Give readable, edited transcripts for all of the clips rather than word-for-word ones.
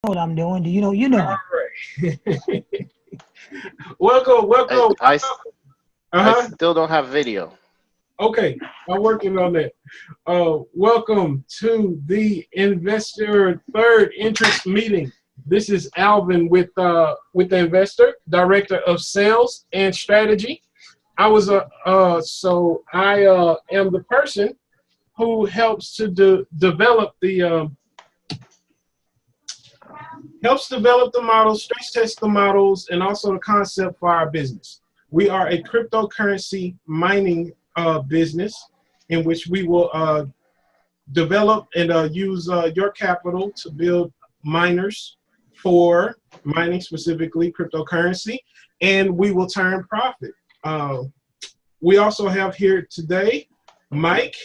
What I'm doing. Do you know? You know. All right. Welcome, I, welcome. I, I Uh-huh. still don't have video. Okay, I'm working on that. Welcome to the investor third interest meeting. This is Alvin with the investor, director of sales and strategy. I am the person who helps to develop the models, stress test the models, and also the concept for our business. We are a cryptocurrency mining business in which we will develop and use your capital to build miners for mining, specifically cryptocurrency, and we will turn profit. Uh, we also have here today Mike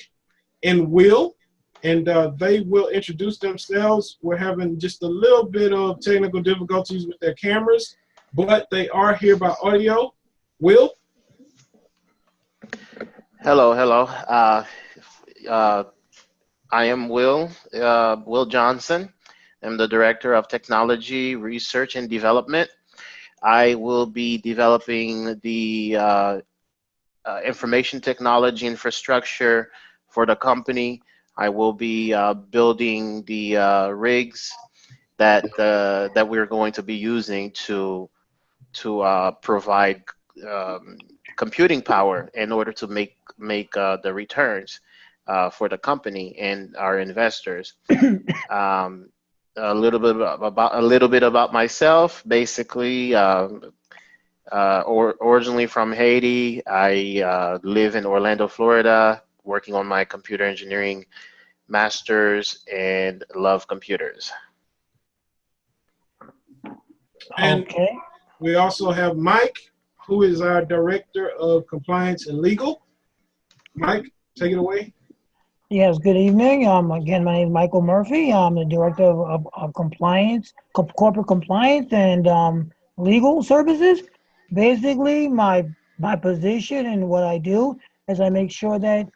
and Will, and they will introduce themselves. We're having just a little bit of technical difficulties with their cameras, but they are here by audio. Will? Hello, hello. Uh, I am Will Johnson. I'm the Director of Technology, Research, and Development. I will be developing the information technology infrastructure for the company. I will be building the rigs that we're going to be using to provide um, computing power in order to make the returns for the company and our investors. Um, a little bit about myself. Basically, originally from Haiti, I live in Orlando, Florida, working on my computer engineering masters and love computers. And Okay. we also have Mike, who is our Director of Compliance and Legal. Mike, take it away. Yes. Good evening. Again, my name is Michael Murphy. I'm the director of compliance, corporate compliance, and legal services. Basically, my position and what I do is I make sure that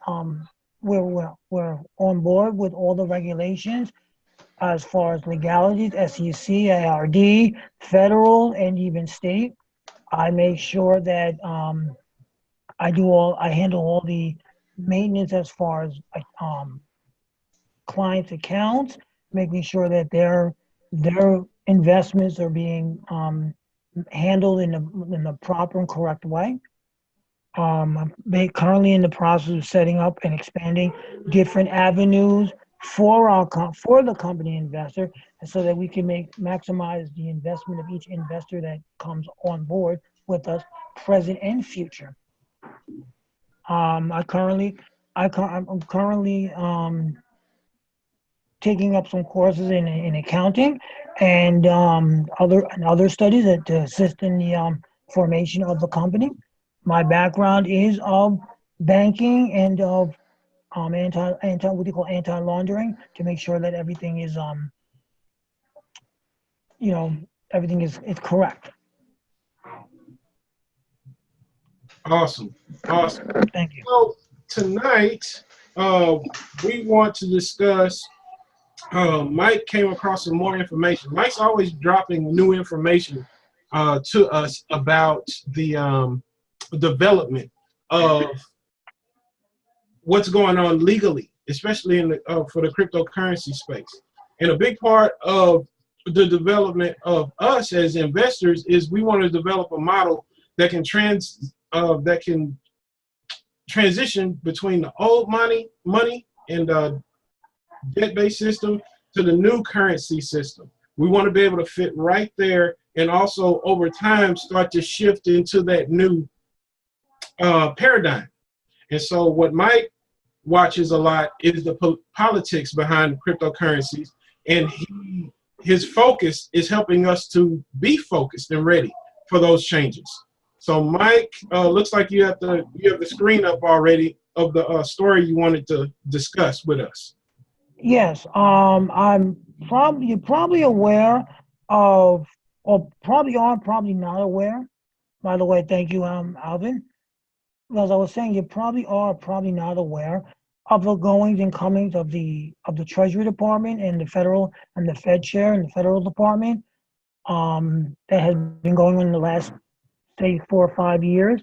we're on board with all the regulations as far as legalities, SEC, ARD, federal, and even state. I make sure that I handle all the maintenance as far as clients' accounts, making sure that their investments are being handled in the proper and correct way. I'm currently in the process of setting up and expanding different avenues for for the company investor, and so that we can maximize the investment of each investor that comes on board with us, present and future. I currently, I'm currently taking up some courses in accounting and other studies that to assist in the formation of the company. My background is of banking and of anti what do you call anti laundering to make sure that everything is you know everything is correct. Awesome. Awesome. Thank you. So tonight, uh, we want to discuss. Mike came across some more information. Mike's always dropping new information to us about the development of what's going on legally, especially in the for the cryptocurrency space. And a big part of the development of us as investors is we want to develop a model that that can transition between the old money and debt-based system to the new currency system. We want to be able to fit right there and also over time start to shift into that new paradigm. And so what Mike watches a lot is the politics behind cryptocurrencies, and his focus is helping us to be focused and ready for those changes. So Mike, looks like you have the screen up already of the story you wanted to discuss with us. Yes. I'm probably you're probably aware of, or probably are probably not aware. By the way, thank you, Alvin. As I was saying, you probably are probably not aware of the goings and comings of the Treasury Department and the federal and the Fed chair and the federal department, that has been going on in the last, say, 4 or 5 years.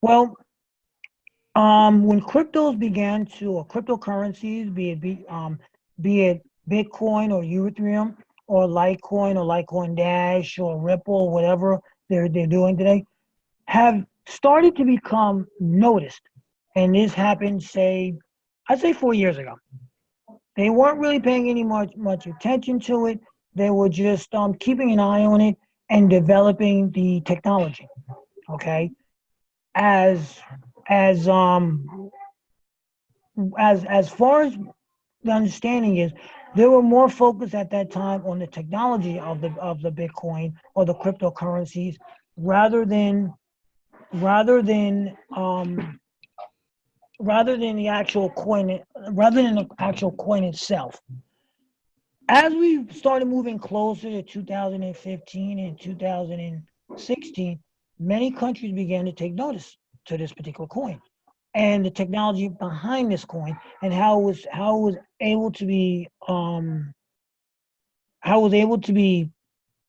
Well, when cryptos began to, or cryptocurrencies, be it Bitcoin or Ethereum or Litecoin Dash or Ripple or whatever they're doing today, have started to become noticed. And this happened, say, I'd say 4 years ago. They weren't really paying any much attention to it. They were just keeping an eye on it and developing the technology. Okay, as as um as far as the understanding is, they were more focused at that time on the technology of the Bitcoin or the cryptocurrencies rather than rather than um rather than the actual coin rather than the actual coin itself. As we started moving closer to 2015 and 2016, many countries began to take notice to this particular coin and the technology behind this coin and how it was able to be how it was able to be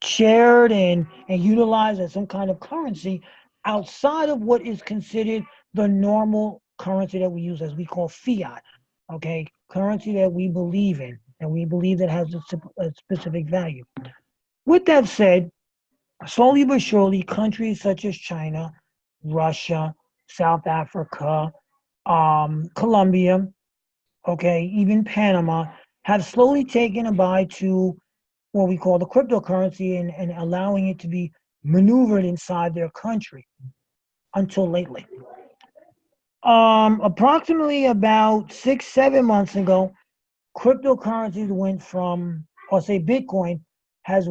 shared and utilized as some kind of currency outside of what is considered the normal currency that we use, as we call fiat. Okay, currency that we believe in and we believe that has a specific value. With that said, slowly but surely, countries such as China, Russia, South Africa, Colombia, okay, even Panama, have slowly taken a bite to what we call the cryptocurrency and allowing it to be maneuvered inside their country until lately. Approximately about 6, 7 months ago, cryptocurrencies went from, or say Bitcoin has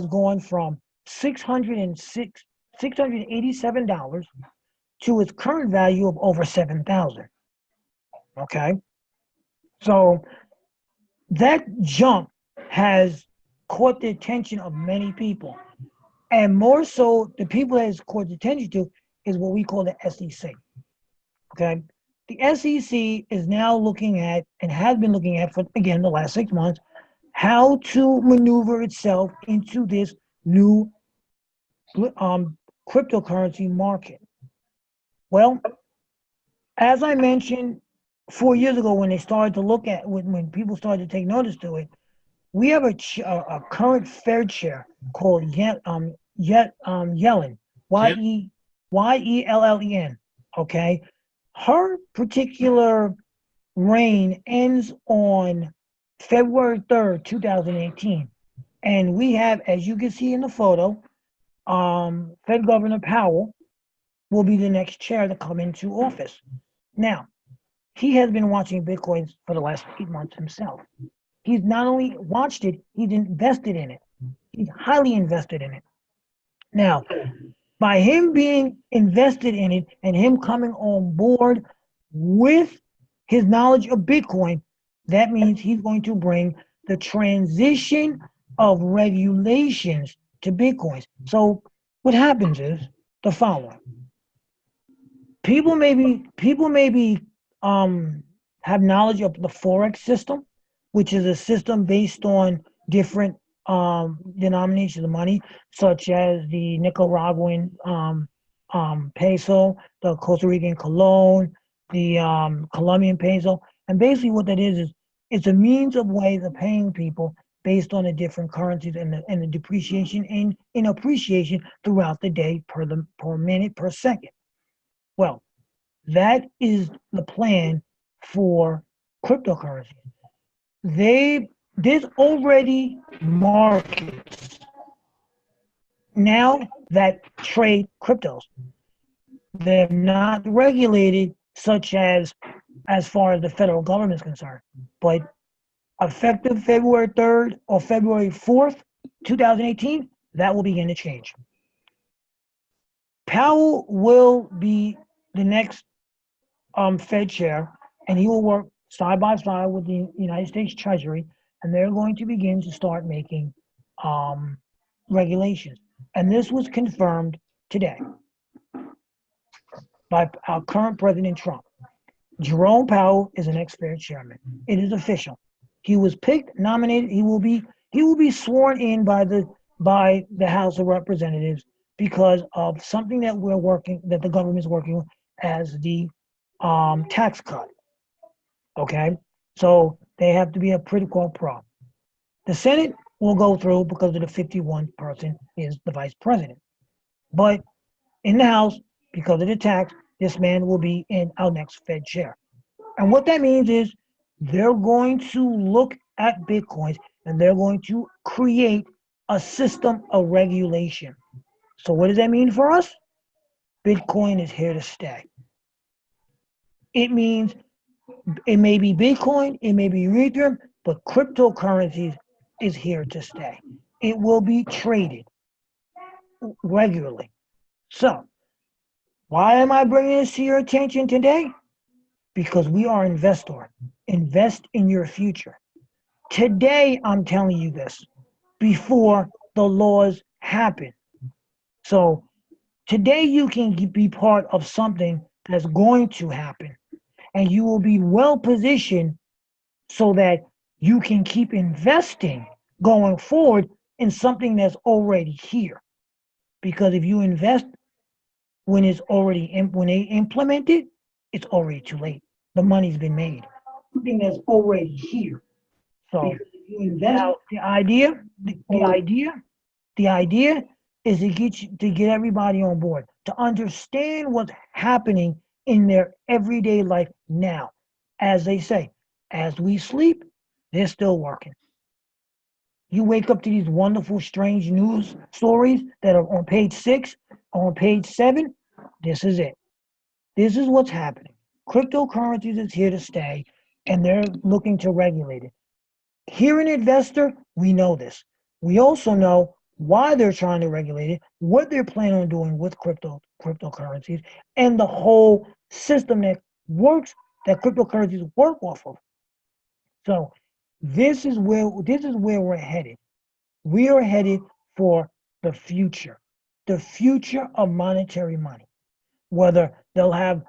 gone from 606 $687 to its current value of over 7,000. Okay, so that jump has caught the attention of many people, and more so, the people that it's caught the attention to is what we call the SEC. Okay, the SEC is now looking at and has been looking at for again the last 6 months how to maneuver itself into this new cryptocurrency market. Well, as I mentioned 4 years ago, when they started to look at when people started to take notice to it, we have a current Fed chair called Yellen, Yeah. Yellen. Okay, her particular reign ends on February 3rd, 2018, and we have, as you can see in the photo, Fed Governor Powell will be the next chair to come into office. Now, he has been watching Bitcoins for the last 8 months himself. He's not only watched it, he's invested in it. He's highly invested in it. Now, by him being invested in it and him coming on board with his knowledge of Bitcoin, that means he's going to bring the transition of regulations to Bitcoins. So what happens is the following. People maybe have knowledge of the Forex system, which is a system based on different denominations of money, such as the Nicaraguan peso, the Costa Rican colon, the Colombian peso. And basically what that is it's a means of ways of paying people based on the different currencies and the depreciation and in appreciation throughout the day per minute per second. Well, that is the plan for cryptocurrency. There's already markets now that trade cryptos. They're not regulated as far as the federal government is concerned. But effective February 3rd or February 4th, 2018, that will begin to change. Powell will be the next Fed chair, and he will work side by side with the United States Treasury, and they're going to begin to start making regulations. And this was confirmed today by our current President Trump. Jerome Powell is the next Fed chairman. It is official. He was picked, nominated. He will be sworn in by the House of Representatives because of something that the government is working on as the tax cut. Okay, so they have to be a pretty qual pro. The Senate will go through because of the 51 person is the vice president. But in the House, because of the tax, this man will be in our next Fed chair. And what that means is they're going to look at Bitcoins and they're going to create a system of regulation. So what does that mean for us? Bitcoin is here to stay. It means it may be Bitcoin, it may be Ethereum, but cryptocurrencies is here to stay. It will be traded regularly. So, why am I bringing this to your attention today? Because we are investors. Invest in your future. Today, I'm telling you this before the laws happen. So, today you can be part of something that's going to happen, and you will be well positioned so that you can keep investing going forward in something that's already here. Because if you invest when when they implement it, it's already too late. The money's been made. Something that's already here. So you invest. Now the idea is to get everybody on board, to understand what's happening in their everyday life now. As they say, as we sleep, they're still working. You wake up to these wonderful, strange news stories that are on page 6, on page 7. This is it. This is what's happening. Cryptocurrencies is here to stay, and they're looking to regulate it. Here in Invstur, we know this. We also know why they're trying to regulate it, what they're planning on doing with cryptocurrencies, and the whole system that cryptocurrencies work off of. So this is where we're headed. We are headed for the future of monetary money. Whether they'll have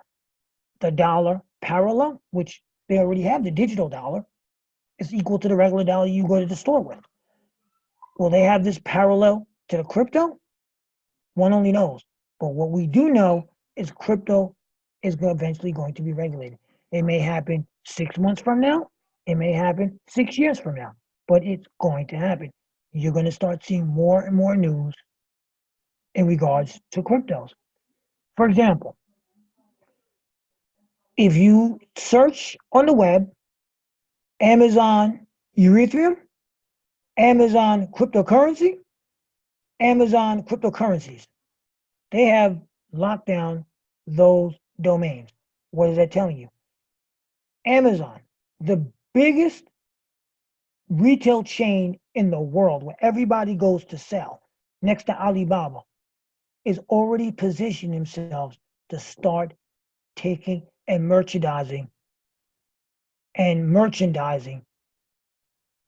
the dollar parallel, which they already have, the digital dollar is equal to the regular dollar you go to the store with. Will they have this parallel to the crypto? One only knows. But what we do know is crypto is eventually going to be regulated. It may happen 6 months from now. It may happen 6 years from now. But it's going to happen. You're going to start seeing more and more news in regards to cryptos. For example, if you search on the web, Amazon Ethereum, Amazon cryptocurrency, Amazon cryptocurrencies, they have locked down those domains. What is that telling you? Amazon, the biggest retail chain in the world where everybody goes to sell, next to Alibaba, is already positioned themselves to start taking and merchandising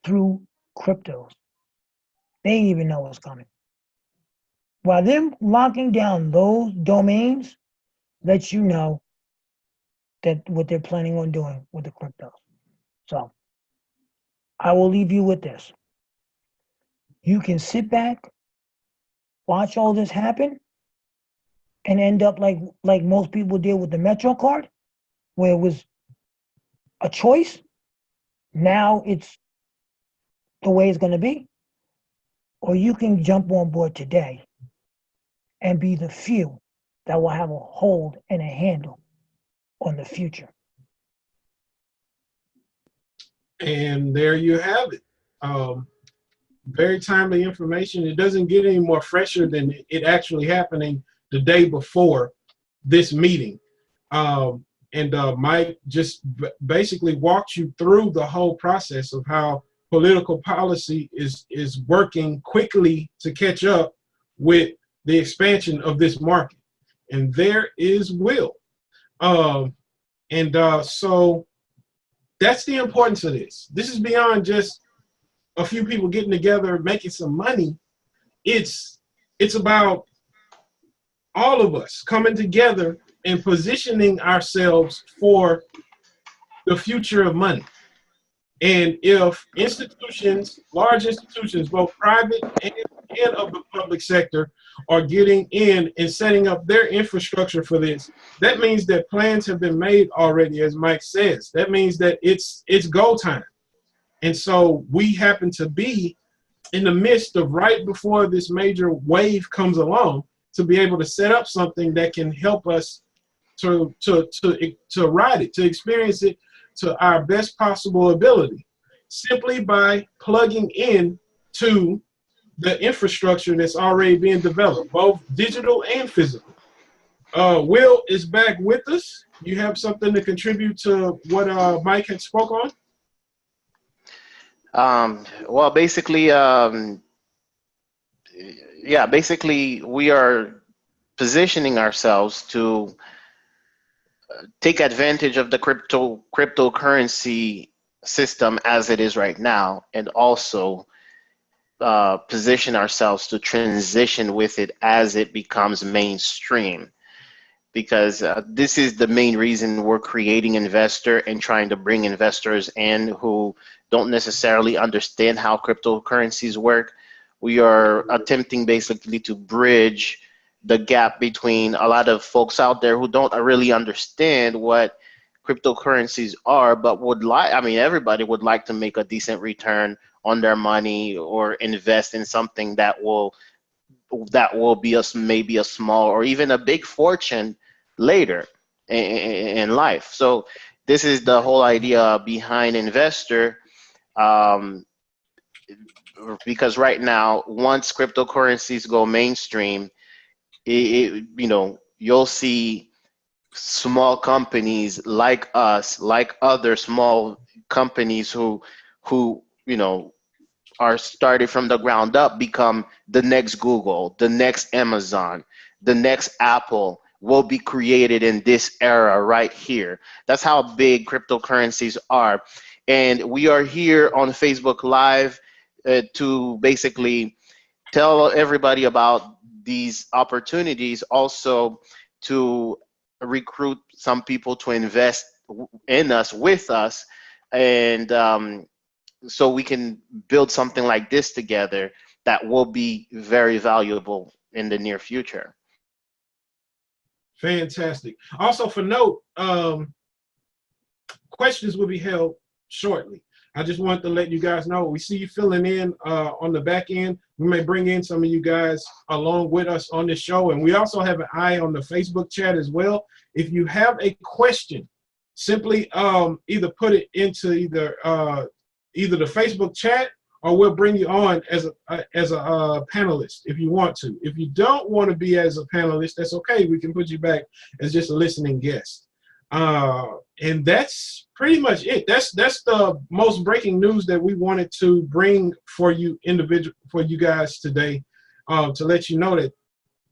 through cryptos. They ain't even know what's coming. While them locking down those domains lets you know that what they're planning on doing with the cryptos. So I will leave you with this. You can sit back, watch all this happen, and end up like most people did with the Metro card, where it was a choice. Now it's the way it's going to be. Or you can jump on board today and be the few that will have a hold and a handle on the future. And there you have it. Very timely information. It doesn't get any more fresher than it actually happening the day before this meeting. Mike just basically walked you through the whole process of how political policy is working quickly to catch up with the expansion of this market. And there is will. So that's the importance of this. This is beyond just a few people getting together, making some money. It's about all of us coming together and positioning ourselves for the future of money. And if institutions, large institutions, both private and of the public sector, are getting in and setting up their infrastructure for this, that means that plans have been made already, as Mike says. That means that it's go time. And so we happen to be in the midst of right before this major wave comes along to be able to set up something that can help us to ride it, to experience it to our best possible ability, simply by plugging in to the infrastructure that's already being developed, both digital and physical. Will is back with us. You have something to contribute to what Mike had spoke on? Well, basically, yeah, basically we are positioning ourselves to take advantage of the cryptocurrency system as it is right now, and also position ourselves to transition with it as it becomes mainstream. Because this is the main reason we're creating Invstur and trying to bring investors in who don't necessarily understand how cryptocurrencies work. We are attempting basically to bridge the gap between a lot of folks out there who don't really understand what cryptocurrencies are, but would like, I mean, everybody would like to make a decent return on their money or invest in something that will be maybe a small or even a big fortune later in life. So this is the whole idea behind Invstur, because right now, once cryptocurrencies go mainstream, you'll see small companies like us, like other small companies who are started from the ground up, become the next Google, the next Amazon, the next Apple, will be created in this era right here. That's how big cryptocurrencies are. And we are here on Facebook Live to basically tell everybody about these opportunities, also to recruit some people to invest in us, with us, and so we can build something like this together that will be very valuable in the near future. Fantastic. Also, for note, questions will be held shortly. I just wanted to let you guys know, we see you filling in on the back end. We may bring in some of you guys along with us on this show. And we also have an eye on the Facebook chat as well. If you have a question, simply either put it into either the Facebook chat, or we'll bring you on as a panelist if you want to. If you don't want to be as a panelist, that's okay. We can put you back as just a listening guest. And that's pretty much it. That's the most breaking news that we wanted to bring for you guys today, to let you know that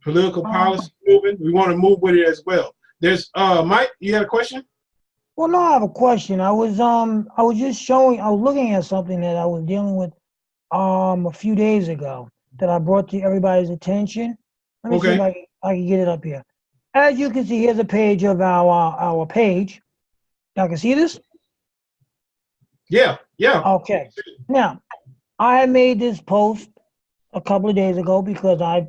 political policy moving. We want to move with it as well. There's Mike, you had a question? Well, no, I have a question. I was looking at something that I was dealing with a few days ago that I brought to everybody's attention. Let me see if I can get it up here. As you can see, here's a page of our page. Y'all can see this? Yeah. Okay. Now, I made this post a couple of days ago because I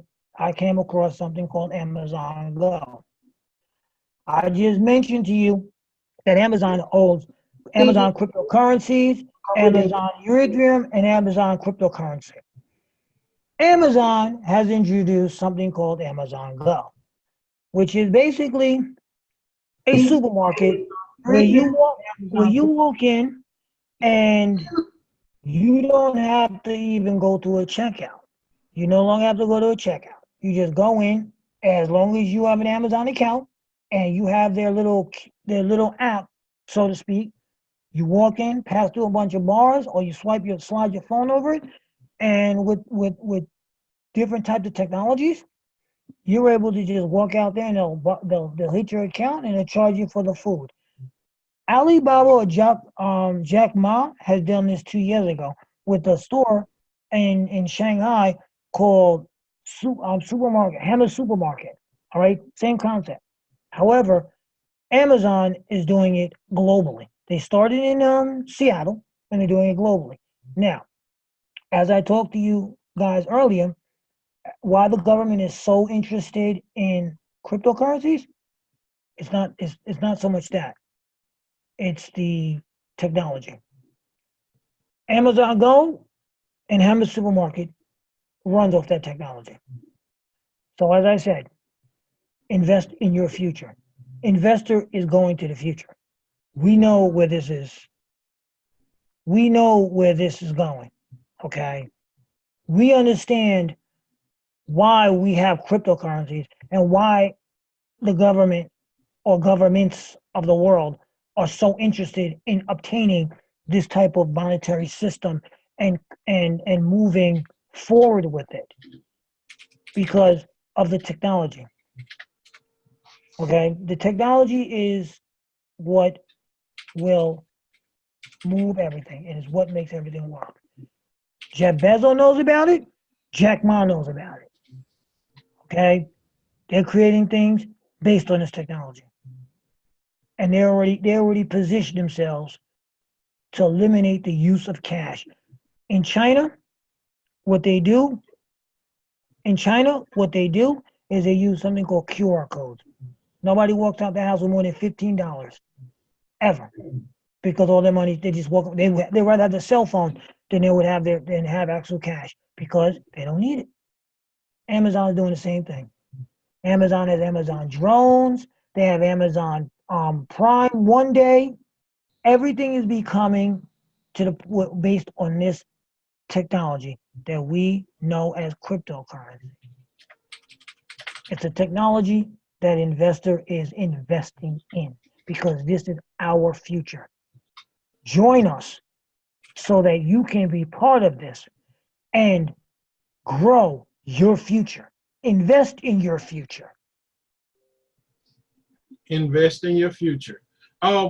came across something called Amazon Go. I just mentioned to you that Amazon owns Amazon cryptocurrencies, Amazon Ethereum, and Amazon cryptocurrency. Amazon has introduced something called Amazon Go, which is basically a supermarket where you walk in and you don't have to even go to a checkout. You no longer have to go to a checkout. You just go in, as long as you have an Amazon account and you have their little app, so to speak. You walk in, pass through a bunch of bars, or you slide your phone over it, and with different types of technologies, you're able to just walk out there and they'll hit your account and they'll charge you for the food. Alibaba or Jack Ma has done this 2 years ago with a store in Shanghai called Supermarket, Hammer Supermarket. All right, same concept. However, Amazon is doing it globally. They started in Seattle, and they're doing it globally. Now, as I talked to you guys earlier, why the government is so interested in cryptocurrencies, it's not so much that. It's the technology. Amazon Go and Hammer Supermarket runs off that technology. So as I said, invest in your future. Investor is going to the future. We know where this is. We know where this is going. Okay. We understand why we have cryptocurrencies and why the government or governments of the world are so interested in obtaining this type of monetary system and moving forward with it because of the technology. Okay, the technology is what will move everything. It is what makes everything work. Jeff Bezos knows about it. Jack Ma knows about it. Okay, they're creating things based on this technology, and they already positioned themselves to eliminate the use of cash. In China, what they do is they use something called QR codes. Nobody walks out the house with more than $15 ever, because all their money they just walk. They rather have their cell phone than they would have actual cash because they don't need it. Amazon is doing the same thing. Amazon has Amazon drones. They have Amazon Prime one day. Everything is becoming based on this technology that we know as cryptocurrency. It's a technology that investor is investing in because this is our future. Join us so that you can be part of this and grow your future. Invest in your future. Invest in your future.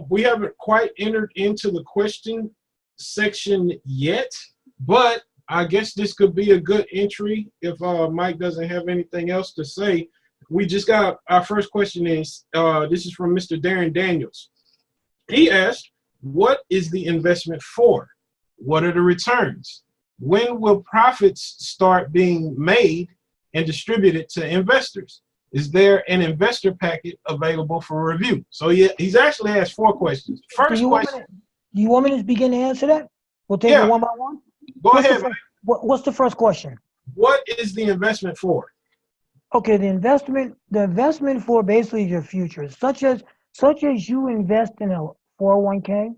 We haven't quite entered into the question section yet, but I guess this could be a good entry if Mike doesn't have anything else to say. We just got our first question is this is from Mr. Darren Daniels. He asked, what is the investment for? What are the returns? When will profits start being made and distributed to investors? Is there an investor packet available for review? So he's actually asked 4 questions. First question. Do you want me to begin to answer that? We'll take it one by one. Go ahead. What's the first question? What is the investment for? Okay, the investment for basically your future, such as you invest in a 401k,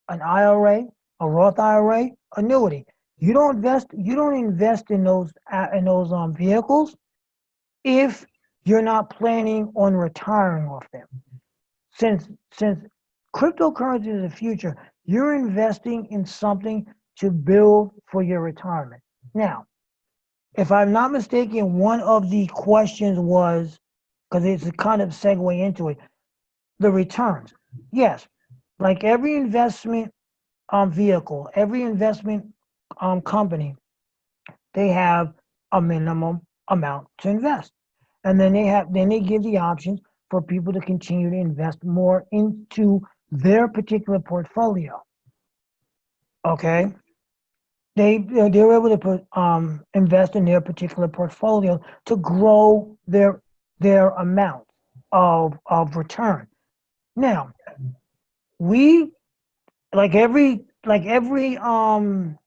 an IRA, a Roth IRA, annuity. You don't invest in those vehicles if you're not planning on retiring off them. Since cryptocurrency is the future, you're investing in something to build for your retirement. Now, if I'm not mistaken, one of the questions was, because it's a kind of segue into it, the returns. Yes, like every investment vehicle, every investment company, they have a minimum amount to invest. And then they give the options for people to continue to invest more into their particular portfolio. Okay? They're able to invest in their particular portfolio to grow their amount of return. Now, we like every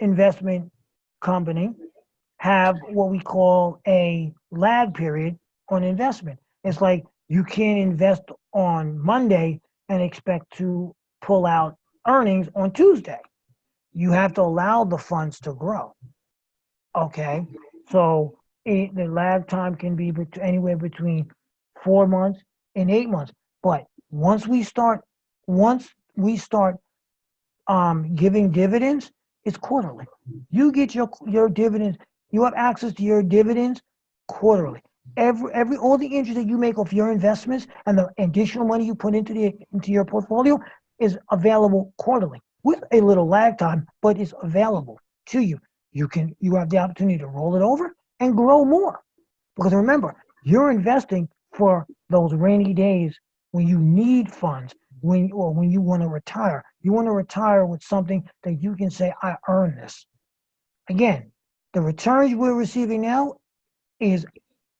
investment company have what we call a lag period on investment. It's like you can't invest on Monday and expect to pull out earnings on Tuesday. You have to allow the funds to grow. Okay, so the lag time can be anywhere between 4 months and 8 months. But once we start giving dividends, it's quarterly. You get your dividends. You have access to your dividends quarterly. Every all the interest that you make off your investments and the additional money you put into your portfolio is available quarterly with a little lag time, but it's available to you. You have the opportunity to roll it over and grow more. Because remember, you're investing for those rainy days when you need funds. when you want to retire. You want to retire with something that you can say, I earned this. Again, the returns we're receiving now is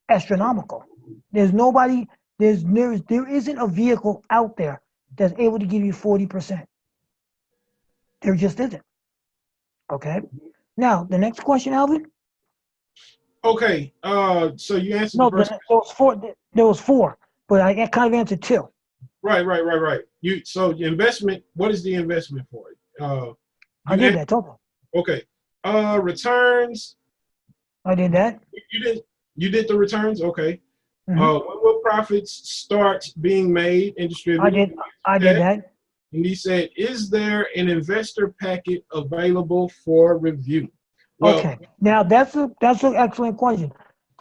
astronomical. There isn't a vehicle out there that's able to give you 40%. There just isn't. Okay. Now, the next question, Alvin. Okay. So you answered No, the first. there was four. There was four, but I kind of answered two. Right. So the investment. What is the investment for it? I did that total. Okay. Returns. I did that. You did the returns. Okay. Mm-hmm. When will profits start being made and distributed? I did that. And he said, "Is there an investor packet available for review?" Well, Okay. Now that's an excellent question.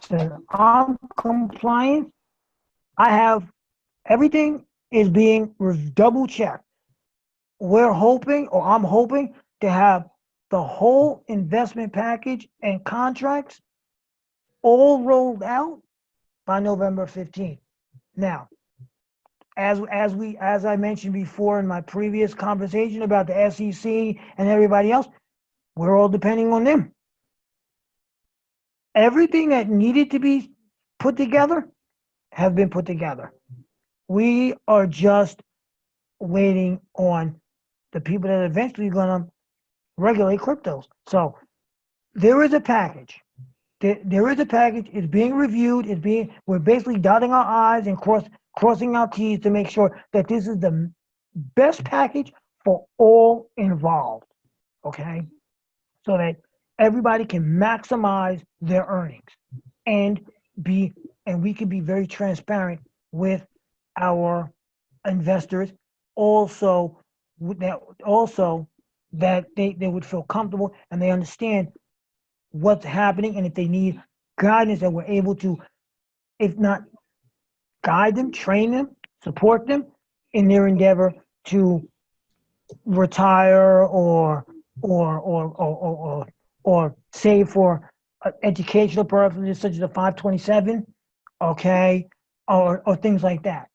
So I'm compliant. I have everything is being double checked. I'm hoping to have the whole investment package and contracts all rolled out by November 15th. Now, as I mentioned before in my previous conversation about the SEC and everybody else, we're all depending on them. Everything that needed to be put together have been put together. We are just waiting on the people that are eventually going to regulate cryptos. So there is a package. There is a package. It's being reviewed. We're basically dotting our I's and crossing our T's to make sure that this is the best package for all involved. Okay, so that everybody can maximize their earnings and we can be very transparent with our investors. Also, that they would feel comfortable and they understand what's happening, and if they need guidance, that we're able to, if not guide them, train them, support them in their endeavor to retire or save for educational purposes such as a 527, okay, or things like that.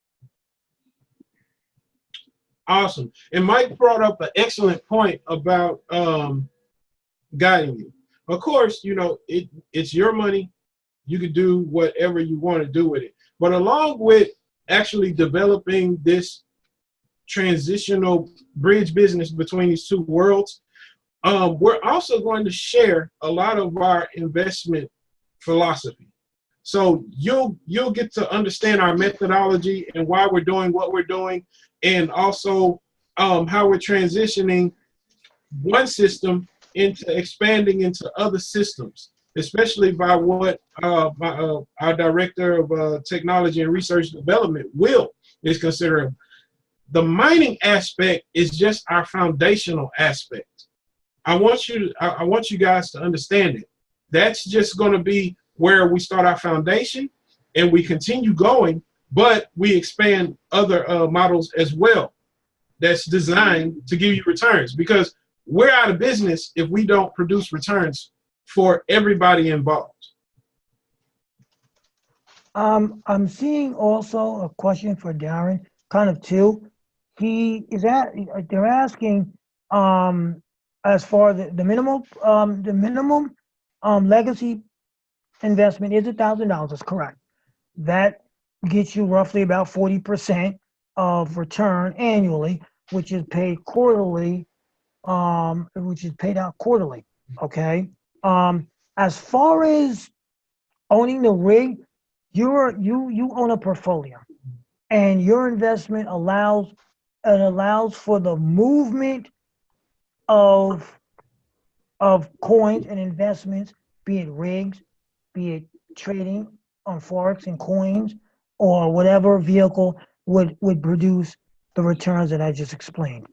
Awesome. And Mike brought up an excellent point about guiding you. Of course, it's your money. You can do whatever you want to do with it. But along with actually developing this transitional bridge business between these two worlds, we're also going to share a lot of our investment philosophy. So you'll get to understand our methodology and why we're doing what we're doing, and also how we're transitioning one system into expanding into other systems, especially by what our director of technology and research development, Will, is considering. The mining aspect is just our foundational aspect. I want you guys to understand it. That's just going to be where we start our foundation and we continue going, but we expand other models as well that's designed to give you returns, because we're out of business if we don't produce returns for everybody involved. I'm seeing also a question for Darren, kind of two. They're asking as far the minimum legacy investment is $1,000. That's correct. That gets you roughly about 40% of return annually, which is paid quarterly, which is paid out quarterly. Okay. As far as owning the rig, you own a portfolio, and your investment allows for the movement of coins and investments, be it rigs, be it trading on forex and coins, or whatever vehicle would produce the returns that I just explained.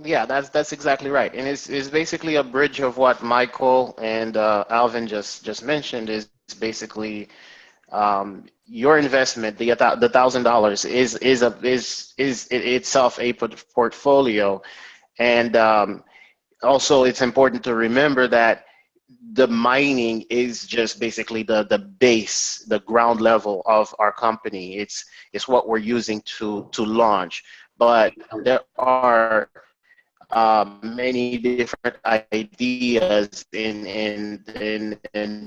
Yeah, that's exactly right, and it's basically a bridge of what Michael and Alvin just mentioned. Is basically your investment, the $1,000 is itself a portfolio, and also it's important to remember that the mining is just basically the base, the ground level of our company. It's what we're using to launch. But there are many different ideas in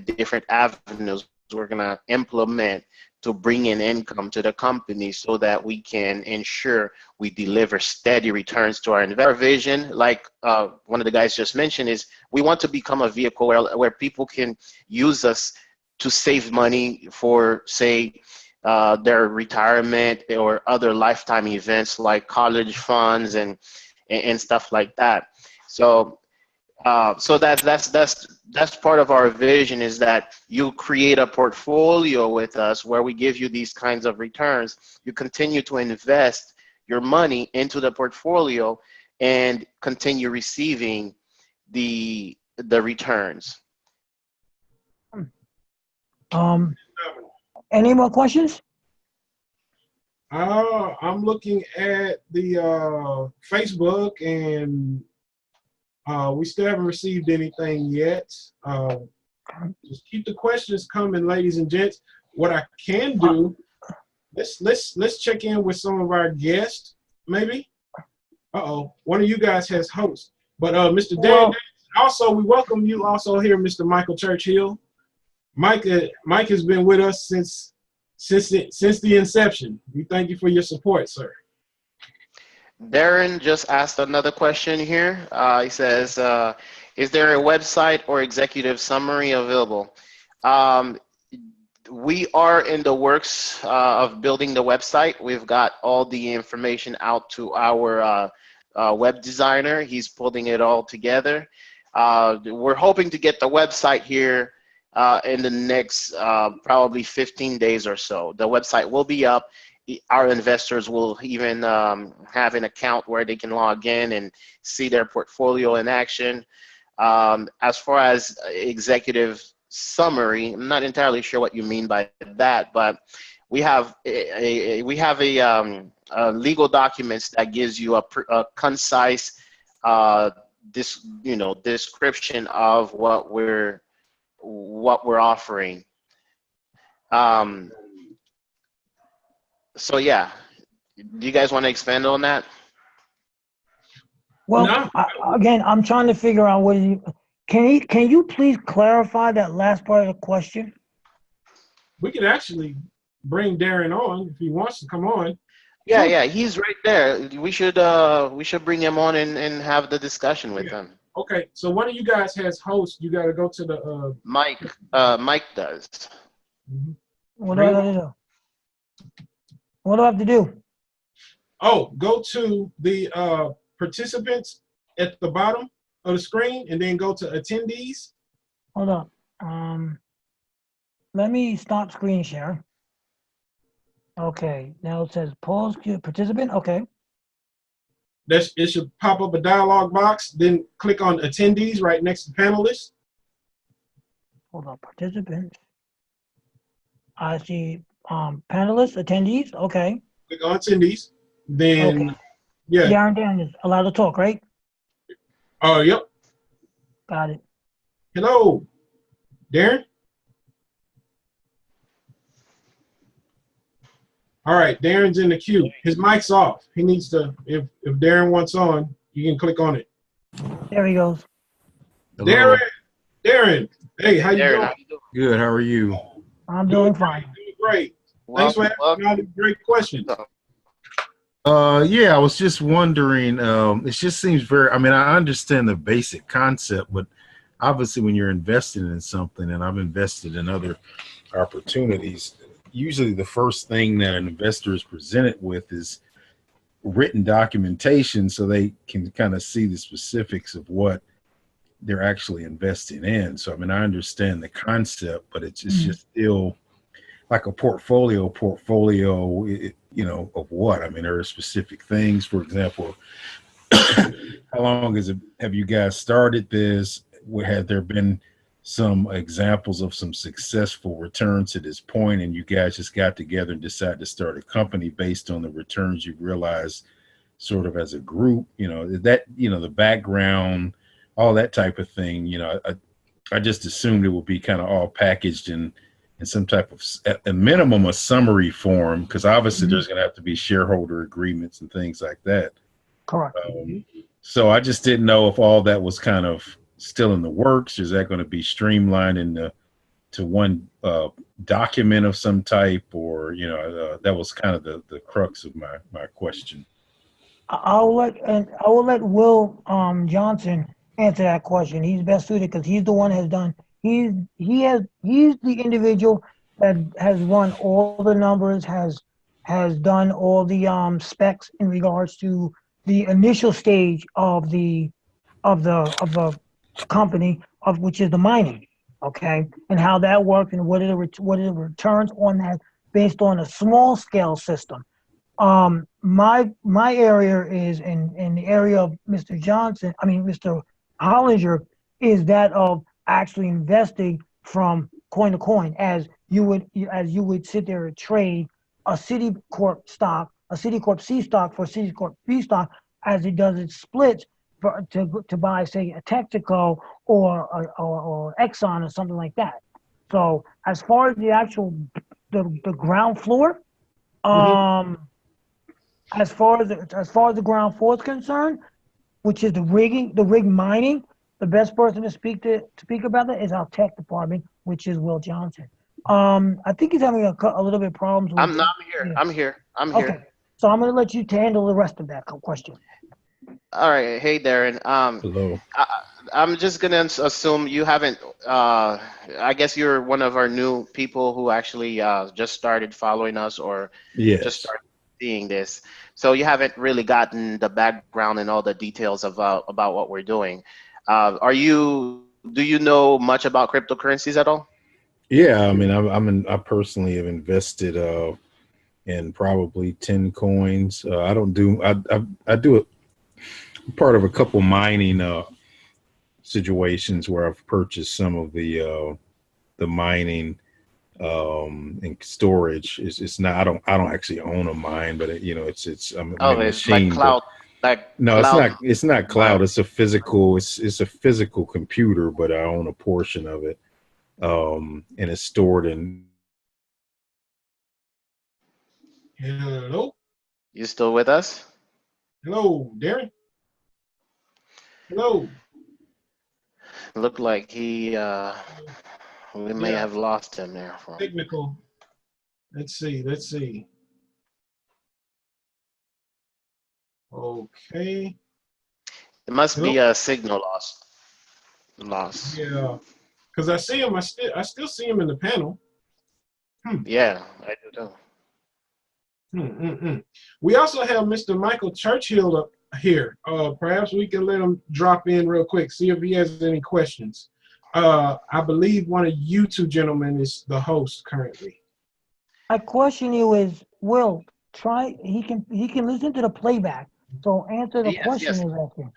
different avenues we're gonna implement to bring in income to the company so that we can ensure we deliver steady returns to our investor. Our vision, like one of the guys just mentioned, is we want to become a vehicle where people can use us to save money for, say, their retirement or other lifetime events like college funds and stuff like that. So so that's part of our vision, is that you create a portfolio with us where we give you these kinds of returns. You continue to invest your money into the portfolio and continue receiving the returns. Any more questions? I'm looking at the Facebook, and we still haven't received anything yet. Just keep the questions coming, ladies and gents. What I can do, let's check in with some of our guests, maybe. One of you guys has host, but Mr. Dan. Also, we welcome you. Also here, Mr. Michael Churchill. Mike has been with us since the inception. We thank you for your support, sir. Darren just asked another question here. He says, is there a website or executive summary available? We are in the works of building the website. We've got all the information out to our web designer. He's putting it all together. We're hoping to get the website here in the next probably 15 days or so. The website will be up. Our investors will even have an account where they can log in and see their portfolio in action. As far as executive summary, I'm not entirely sure what you mean by that, but we have legal documents that gives you a concise description of what we're offering. So yeah, do you guys want to expand on that? Well, no. Again, I'm trying to figure out what you can you please clarify that last part of the question? We could actually bring Darren on if he wants to come on. Yeah, he's right there. We should bring him on and have the discussion with him. Okay, so one of you guys has host. You got to go to the Mike does. Mm-hmm. What do I gotta do? What do I have to do? Oh, go to the participants at the bottom of the screen, and then go to attendees. Hold on. Let me stop screen share. Okay, now it says pause participant. Okay. It should pop up a dialog box. Then click on attendees right next to panelists. Hold on, participants. I see panelists, attendees. Okay. Click on attendees. Then, okay. Yeah. Darren is allowed to talk, right? Oh, yep. Got it. Hello, Darren. All right, Darren's in the queue. His mic's off. He needs to, if Darren wants on, you can click on it. There he goes. Hello. Darren. Hey, how you doing? Good, how are you? I'm doing fine. Doing great. Thanks for asking all these great questions. Yeah, I was just wondering, it just seems very, I mean, I understand the basic concept, but obviously when you're investing in something, and I've invested in other opportunities, usually the first thing that an investor is presented with is written documentation so they can kind of see the specifics of what they're actually investing in. So, I mean, I understand the concept, but it's just still like a portfolio, you know, of what? I mean, there are specific things, for example, how long have you guys started this? Have there been some examples of some successful returns to this point, and you guys just got together and decided to start a company based on the returns you realized sort of as a group, you know, that, you know, the background, all that type of thing, you know, I just assumed it would be kind of all packaged in some type of, at a minimum, a summary form, because obviously there's going to have to be shareholder agreements and things like that. Correct. So I just didn't know if all that was kind of still in the works. Is that going to be streamlined to one document of some type, or that was kind of the crux of my question. I will let Will Johnson answer that question. He's best suited because he's the one has done. He's the individual that has run all the numbers, has done all the specs in regards to the initial stage of the company, of which is the mining, okay, and how that works and what are the returns on that based on a small scale system. My area is in the area of Mr. Hollinger, is that of actually investing from coin to coin, as you would sit there and trade a Citicorp stock, a Citicorp C stock for a Citicorp B stock, as it does its splits to buy, say, a Texaco or Exxon or something like that. So as far as the actual the ground floor, as far as the ground floor is concerned, which is the rig mining, the best person to speak about that is our tech department, which is Will Johnson. I think he's having a little bit of problems with. I'm here. Yeah. I'm here. Okay, so I'm going to let you to handle the rest of that question. All right. Hey, Darren. Hello. I'm just going to assume you haven't, I guess you're one of our new people who actually just started following us, or just started seeing this. So you haven't really gotten the background and all the details about what we're doing. Do you know much about cryptocurrencies at all? Yeah, I mean, I personally have invested in probably 10 coins. I do it part of a couple mining situations where I've purchased some of the mining and storage. It's not, I don't actually own a mine, but it's a machine. Like cloud. It's not cloud. It's a physical computer, but I own a portion of it. And it's stored in. Hello. You still with us? Hello, Darren. Hello. Looked like we may have lost him there. Technical. Let's see. Okay. It must be a signal loss. Yeah, because I see him. I still see him in the panel. Yeah, I do too. We also have Mr. Michael Churchill up here. Perhaps we can let him drop in real quick, see if he has any questions. I believe one of you two gentlemen is the host currently. My question you is, Will, he can listen to the playback, so answer the question he's asking.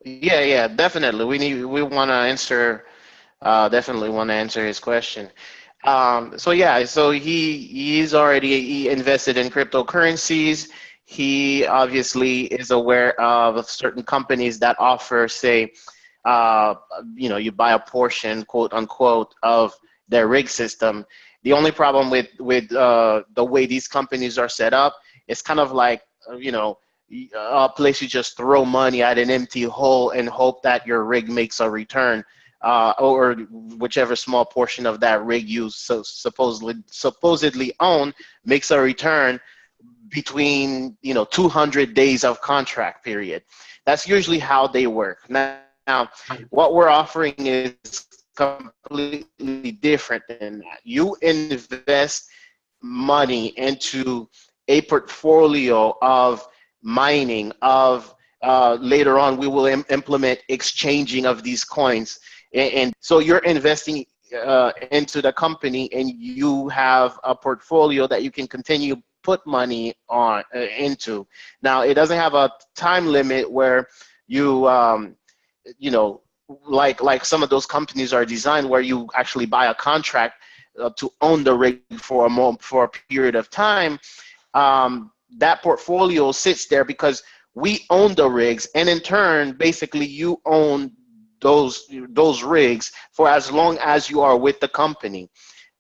Yeah, definitely. We want to answer. Definitely want to answer his question. So he's already invested in cryptocurrencies. He obviously is aware of certain companies that offer, say, you buy a portion, quote unquote, of their rig system. The only problem with the way these companies are set up, it's kind of like, a place you just throw money at an empty hole and hope that your rig makes a return, or whichever small portion of that rig you supposedly own makes a return between 200 days of contract period. That's usually how they work. Now, what we're offering is completely different than that. You invest money into a portfolio of mining, of later on we will implement exchanging of these coins, and so you're investing into the company, and you have a portfolio that you can continue put money on into. Now, it doesn't have a time limit where you like some of those companies are designed where you actually buy a contract to own the rig for a period of time. That portfolio sits there because we own the rigs, and in turn, basically, you own those rigs for as long as you are with the company.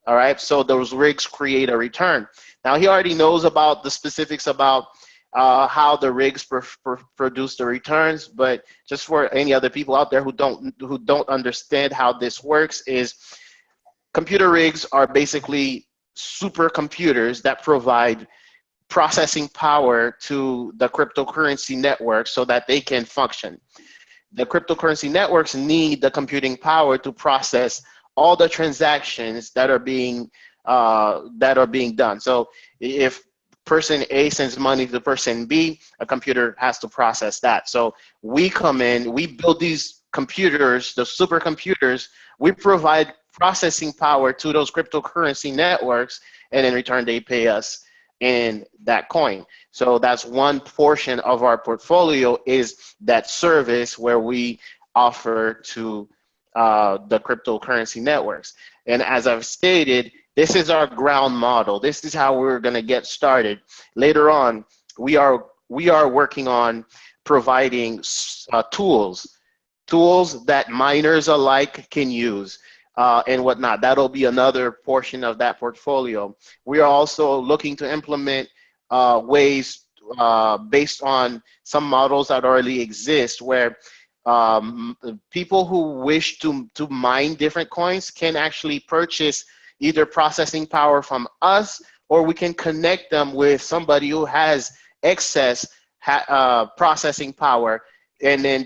All right, so those rigs create a return. Now he already knows about the specifics about how the rigs produce the returns, but just for any other people out there who don't understand how this works, is computer rigs are basically supercomputers that provide processing power to the cryptocurrency network so that they can function. The cryptocurrency networks need the computing power to process all the transactions that are being done. So if person A sends money to person B, a computer has to process that. So we come in, we build these computers, the supercomputers, we provide processing power to those cryptocurrency networks, and in return they pay us in that coin. So that's one portion of our portfolio, is that service where we offer to the cryptocurrency networks. And as I've stated, this is our ground model. This is how we're going to get started. Later on, we are working on providing tools that miners alike can use and whatnot. That'll be another portion of that portfolio. We are also looking to implement ways based on some models that already exist, where people who wish to mine different coins can actually purchase either processing power from us, or we can connect them with somebody who has excess processing power, and then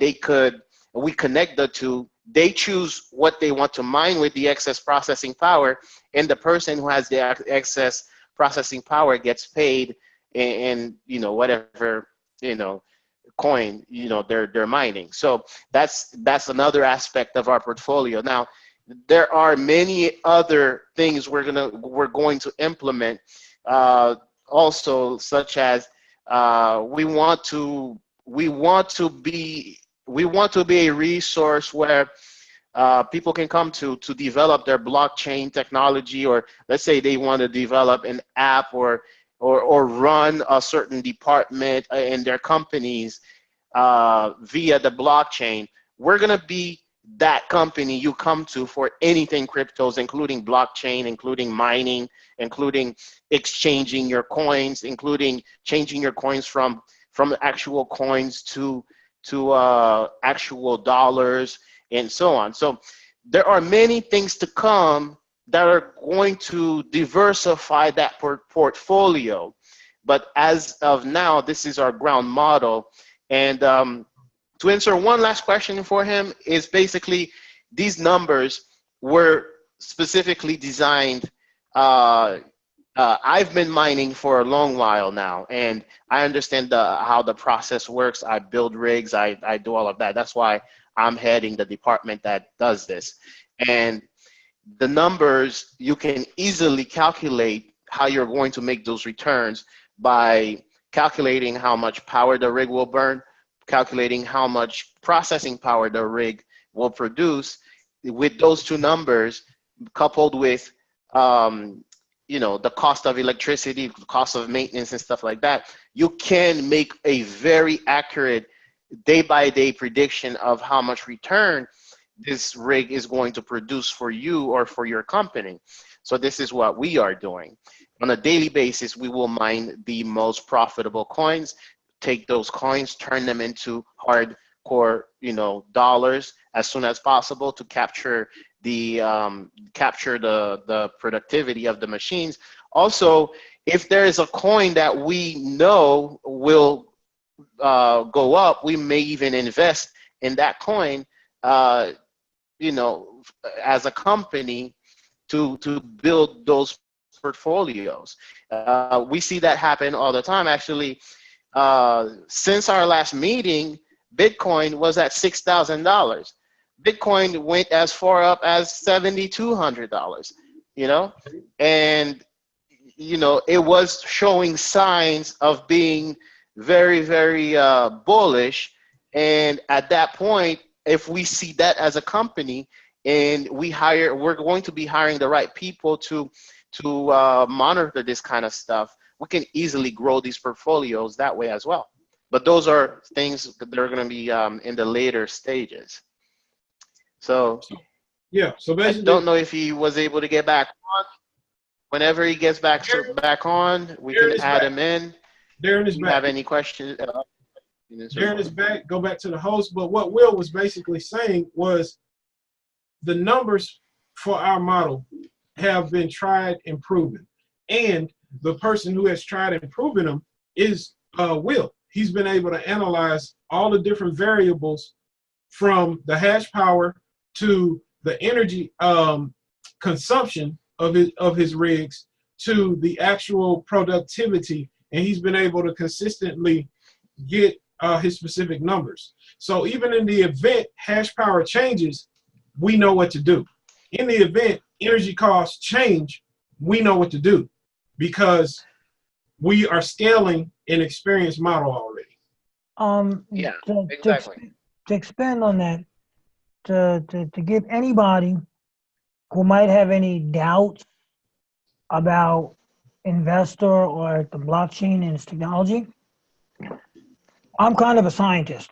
we connect the two. They choose what they want to mine with the excess processing power, and the person who has the excess processing power gets paid in whatever coin they're mining. So that's another aspect of our portfolio. Now there are many other things we're going to implement also, such as we want to be a resource where people can come to develop their blockchain technology, or let's say they want to develop an app or run a certain department in their companies via the blockchain. We're going to be that company you come to for anything cryptos, including blockchain, including mining, including exchanging your coins, including changing your coins from actual coins to actual dollars, and so on. So there are many things to come that are going to diversify that portfolio. But as of now, this is our ground model. And to answer one last question for him, is basically these numbers were specifically designed. I've been mining for a long while now, and I understand how the process works. I build rigs, I do all of that. That's why I'm heading the department that does this. And the numbers, you can easily calculate how you're going to make those returns by calculating how much power the rig will burn, calculating how much processing power the rig will produce. With those two numbers, coupled with the cost of electricity, the cost of maintenance and stuff like that, you can make a very accurate day-by-day prediction of how much return this rig is going to produce for you or for your company. So this is what we are doing. On a daily basis, we will mine the most profitable coins, take those coins, turn them into hardcore, dollars as soon as possible to capture the productivity of the machines. Also, if there is a coin that we know will go up, we may even invest in that coin, as a company to build those portfolios. We see that happen all the time. Actually, since our last meeting, Bitcoin was at $6,000. Bitcoin went as far up as $7,200, and it was showing signs of being very, very bullish. And at that point, if we see that as a company, and we're going to be hiring the right people to monitor this kind of stuff, we can easily grow these portfolios that way as well. But those are things that are going to be in the later stages. So Yeah. So I basically, don't know if he was able to get back on. Whenever he gets back on, we can Darren is add back. him in. Darren If is you back. have any questions, Darren is back. Go back to the host. But what Will was basically saying was the numbers for our model have been tried and proven. And the person who has tried and proven them is Will. He's been able to analyze all the different variables from the hash power to the energy consumption of his rigs to the actual productivity, and he's been able to consistently get his specific numbers. So even in the event hash power changes, we know what to do. In the event energy costs change, we know what to do because we are scaling an experienced model already. Yeah, To, exactly. to expand on that, to give anybody who might have any doubts about Invstur or the blockchain and its technology, I'm kind of a scientist.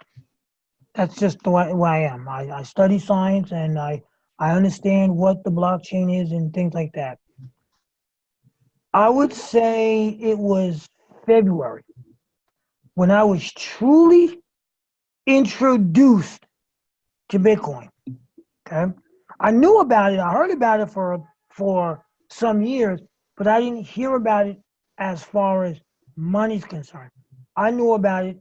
That's just the way I am. I study science and I understand what the blockchain is and things like that. I would say it was February when I was truly introduced to Bitcoin. Okay, I knew about it. I heard about it for some years, but I didn't hear about it as far as money's concerned. I knew about it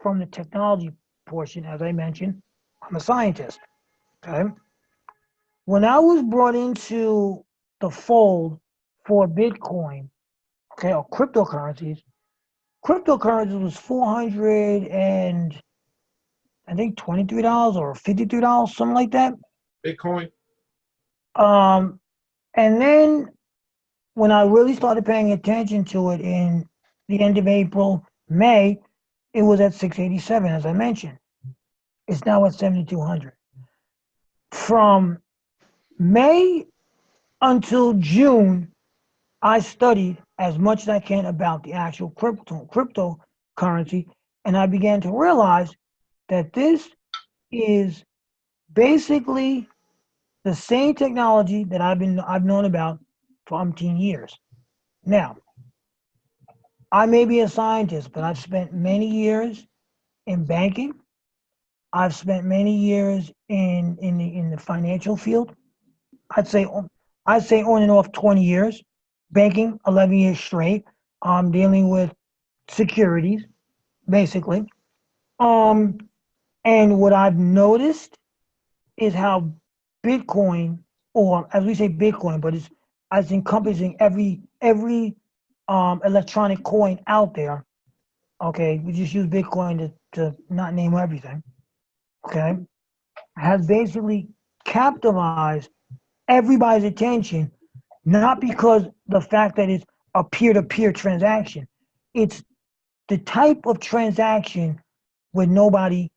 from the technology portion, as I mentioned. I'm a scientist. Okay, when I was brought into the fold for Bitcoin, okay, or cryptocurrencies was 400 and I think $23 or $53, something like that. Bitcoin. Um, and then when I really started paying attention to it in the end of April, May, it was at 687, as I mentioned. It's now at 7,200. From May until June, I studied as much as I can about the actual cryptocurrency, and I began to realize that this is basically the same technology that I've known about for umpteen years. Now, I may be a scientist, but I've spent many years in banking. I've spent many years in the financial field. I'd say I'd say on and off 20 years. Banking 11 years straight. I'm dealing with securities basically. Um, and what I've noticed is how Bitcoin, or as we say Bitcoin, but it's as encompassing every electronic coin out there. Okay, we just use Bitcoin to not name everything. Okay, has basically capitalized everybody's attention, not because the fact that it's a peer-to-peer transaction. It's the type of transaction where nobody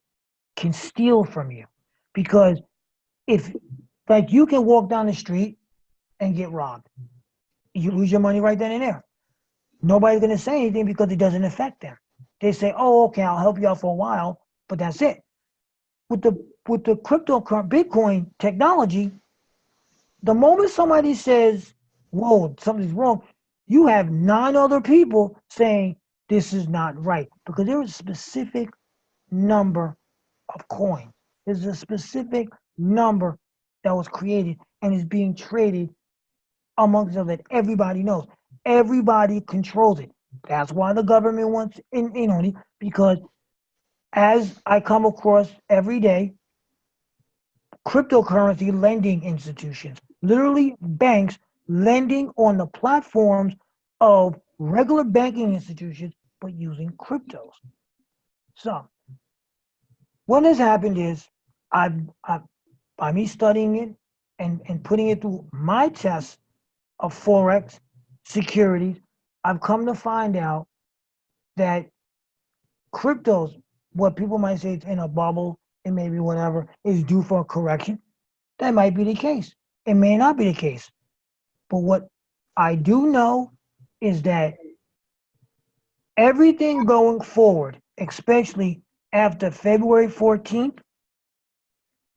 can steal from you. Because if, like, you can walk down the street and get robbed, you lose your money right then and there. Nobody's going to say anything because it doesn't affect them. They say, oh, okay, I'll help you out for a while, but that's it. With the crypto Bitcoin technology, the moment somebody says, whoa, something's wrong, you have 9 other people saying this is not right because there is a specific number of coins. There's a specific number that was created and is being traded amongst them that everybody knows. Everybody controls it. That's why the government wants in on it, because as I come across every day, cryptocurrency lending institutions, literally banks lending on the platforms of regular banking institutions, but using cryptos. So what has happened is I've by me studying it and putting it through my tests of Forex securities, I've come to find out that cryptos, what people might say it's in a bubble, it may be whatever, is due for a correction. That might be the case. It may not be the case. But what I do know is that everything going forward, especially after February 14th,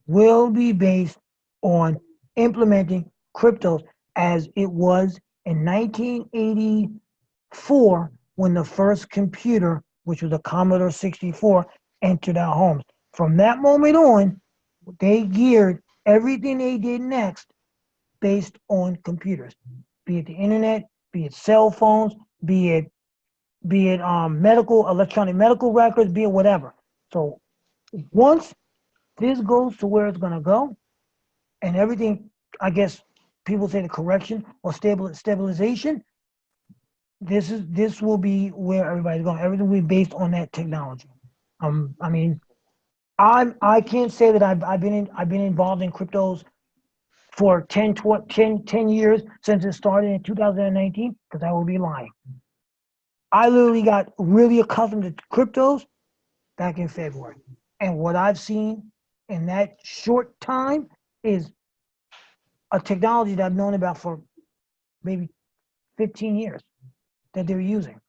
will be based on implementing cryptos as it was in 1984 when the first computer, which was a Commodore 64, entered our homes. From that moment on, they geared everything they did next based on computers, be it the internet, be it cell phones, be it medical, electronic medical records, be it whatever. So once this goes to where it's going to go, and everything, I guess people say the correction or stabilization, this will be where everybody's going. Everything will be based on that technology. I mean, I can't say that I've been involved in cryptos for 10 years since it started in 2019, because I will be lying. I literally got really accustomed to cryptos back in February. And what I've seen in that short time is a technology that I've known about for maybe 15 years that they're using.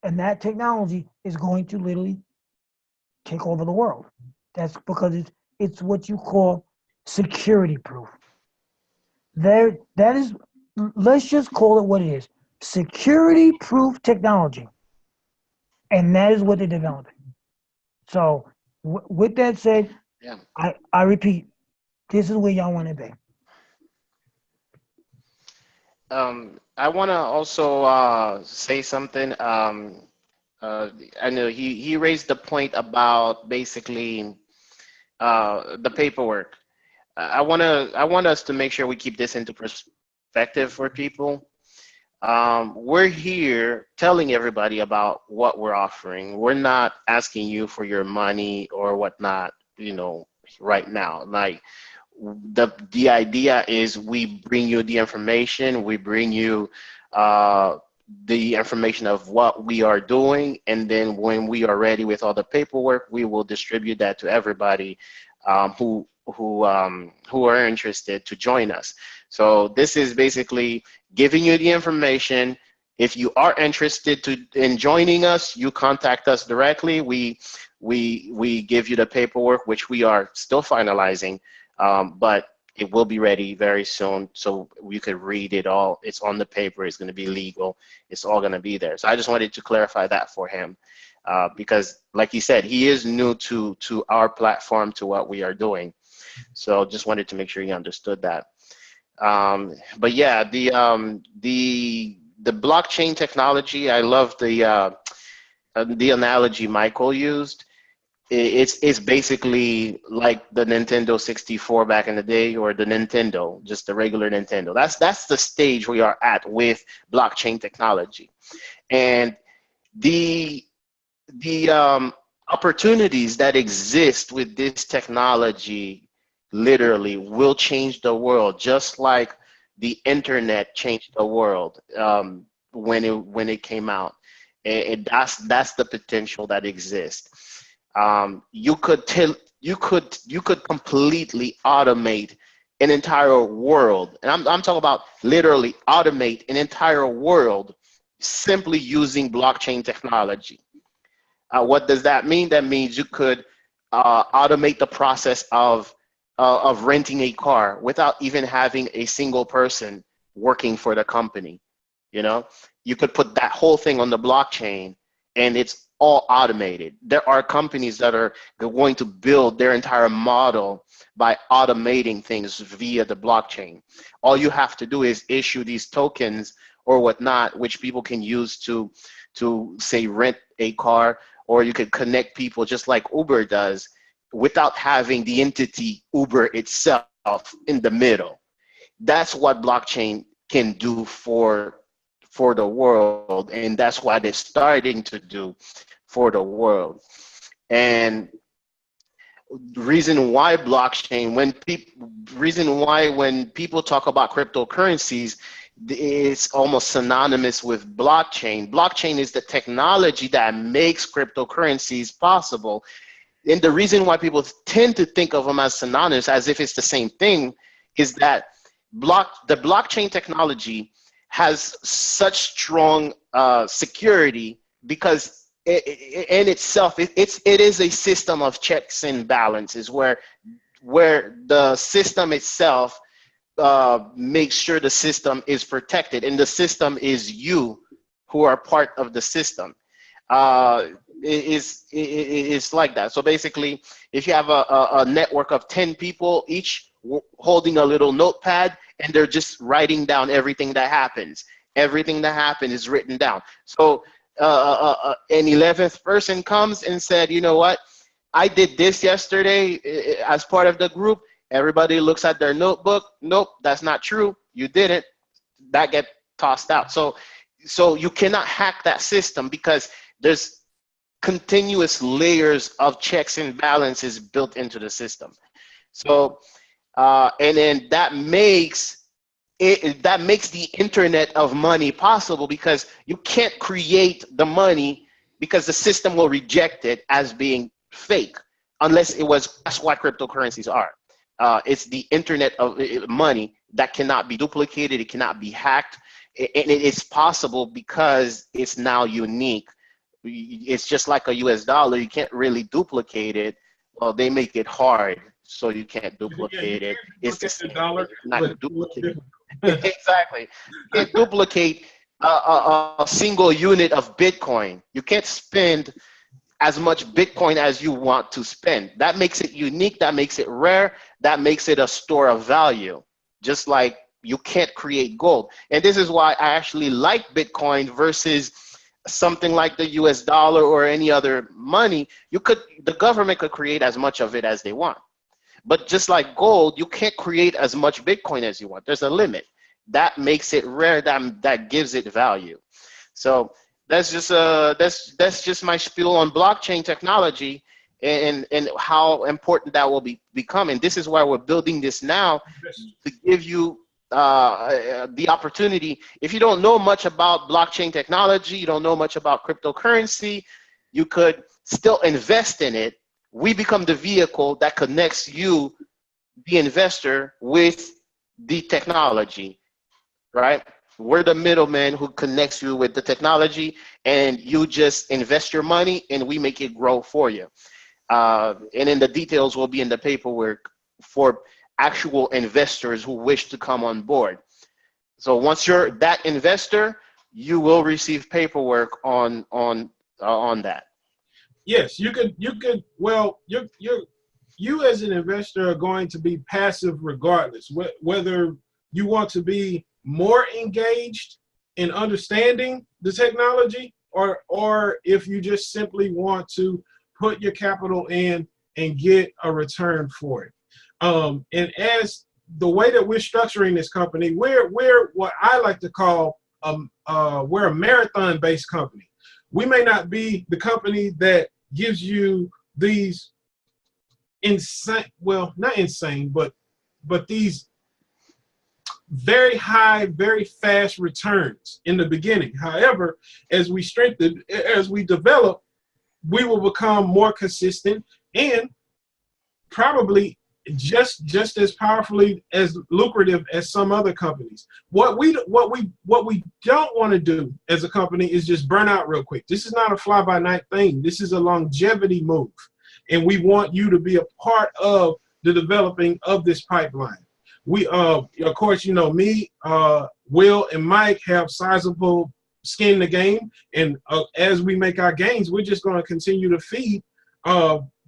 And that technology is going to literally take over the world. That's because it's what you call security proof. That is, let's just call it what it is. Security proof technology. And that is what they're developing. So with that said, Yeah. I repeat, this is where y'all want to be. I want to also say something. I know he raised the point about basically the paperwork. I want us to make sure we keep this into perspective for people. We're here telling everybody about what we're offering. We're not asking you for your money or whatnot, right now. Like the idea is we bring you the information, we bring you the information of what we are doing, and then when we are ready with all the paperwork, we will distribute that to everybody who are interested to join us. So this is basically giving you the information. If you are interested in joining us, you contact us directly. We give you the paperwork, which we are still finalizing, but it will be ready very soon, so you could read it all. It's on the paper. It's going to be legal. It's all going to be there. So I just wanted to clarify that for him, because, like he said, he is new to our platform, to what we are doing. So just wanted to make sure he understood that. But yeah, the blockchain technology, I love the analogy Michael used. It's basically like the Nintendo 64 back in the day, or the Nintendo, just the regular Nintendo. That's the stage we are at with blockchain technology, and the opportunities that exist with this technology literally will change the world, just like the internet changed the world when it came out. And that's the potential that exists. You could completely automate an entire world, and I'm talking about literally automate an entire world simply using blockchain technology. What does that mean? That means you could automate the process of renting a car without even having a single person working for the company. You could put that whole thing on the blockchain, and it's all automated. There are companies that are going to build their entire model by automating things via the blockchain. All you have to do is issue these tokens or whatnot, which people can use to say rent a car, or you could connect people just like Uber does, without having the entity Uber itself in the middle. That's what blockchain can do for the world, and that's what they're starting to do for the world. And reason why blockchain, when people talk about cryptocurrencies, it's almost synonymous with blockchain. Blockchain is the technology that makes cryptocurrencies possible. And the reason why people tend to think of them as synonymous, as if it's the same thing, is that the blockchain technology has such strong security, because in itself, it is a system of checks and balances, where where the system itself makes sure the system is protected, and the system is you who are part of the system. It's like that. So basically, if you have a network of 10 people, each holding a little notepad, and they're just writing down everything that happens. Everything that happened is written down. So an 11th person comes and said, you know what, I did this yesterday as part of the group. Everybody looks at their notebook. Nope, that's not true. You didn't. That get tossed out. So you cannot hack that system because there's continuous layers of checks and balances built into the system. So and then that makes the internet of money possible, because you can't create the money because the system will reject it as being fake unless it was. That's what cryptocurrencies are. It's the internet of money that cannot be duplicated. It cannot be hacked. And it's possible because it's now unique. It's just like a US dollar. You can't really duplicate it. Well, they make it hard, so you can't duplicate it. It's just dollar, not duplicate. Exactly. You can't duplicate a single unit of Bitcoin. You can't spend as much Bitcoin as you want to spend. That makes it unique. That makes it rare. That makes it a store of value. Just like you can't create gold. And this is why I actually like Bitcoin versus something like the US dollar or any other money. The government could create as much of it as they want. But just like gold, you can't create as much Bitcoin as you want. There's a limit. That makes it rare. That gives it value. So that's just my spiel on blockchain technology and how important that will become. And this is why we're building this now, to give you the opportunity. If you don't know much about blockchain technology, you don't know much about cryptocurrency, you could still invest in it. We become the vehicle that connects you, the investor, with the technology, right? We're the middleman who connects you with the technology, and you just invest your money and we make it grow for you. And then the details will be in the paperwork for actual investors who wish to come on board. So once you're that investor, you will receive paperwork on that. Yes, you could. Well, you as an investor are going to be passive regardless. Whether you want to be more engaged in understanding the technology, or if you just simply want to put your capital in and get a return for it. And as the way that we're structuring this company, we're what I like to call we're a marathon-based company. We may not be the company that gives you these insane, well, not insane, but these very high, very fast returns in the beginning. However, as we strengthen, as we develop, we will become more consistent and probably just as powerfully as lucrative as some other companies. What we don't want to do as a company is just burn out real quick. This is not a fly-by-night thing. This is a longevity move, and we want you to be a part of the developing of this pipeline. We of course, you know, me, Will, and Mike have sizable skin in the game, and as we make our gains, we're just going to continue to feed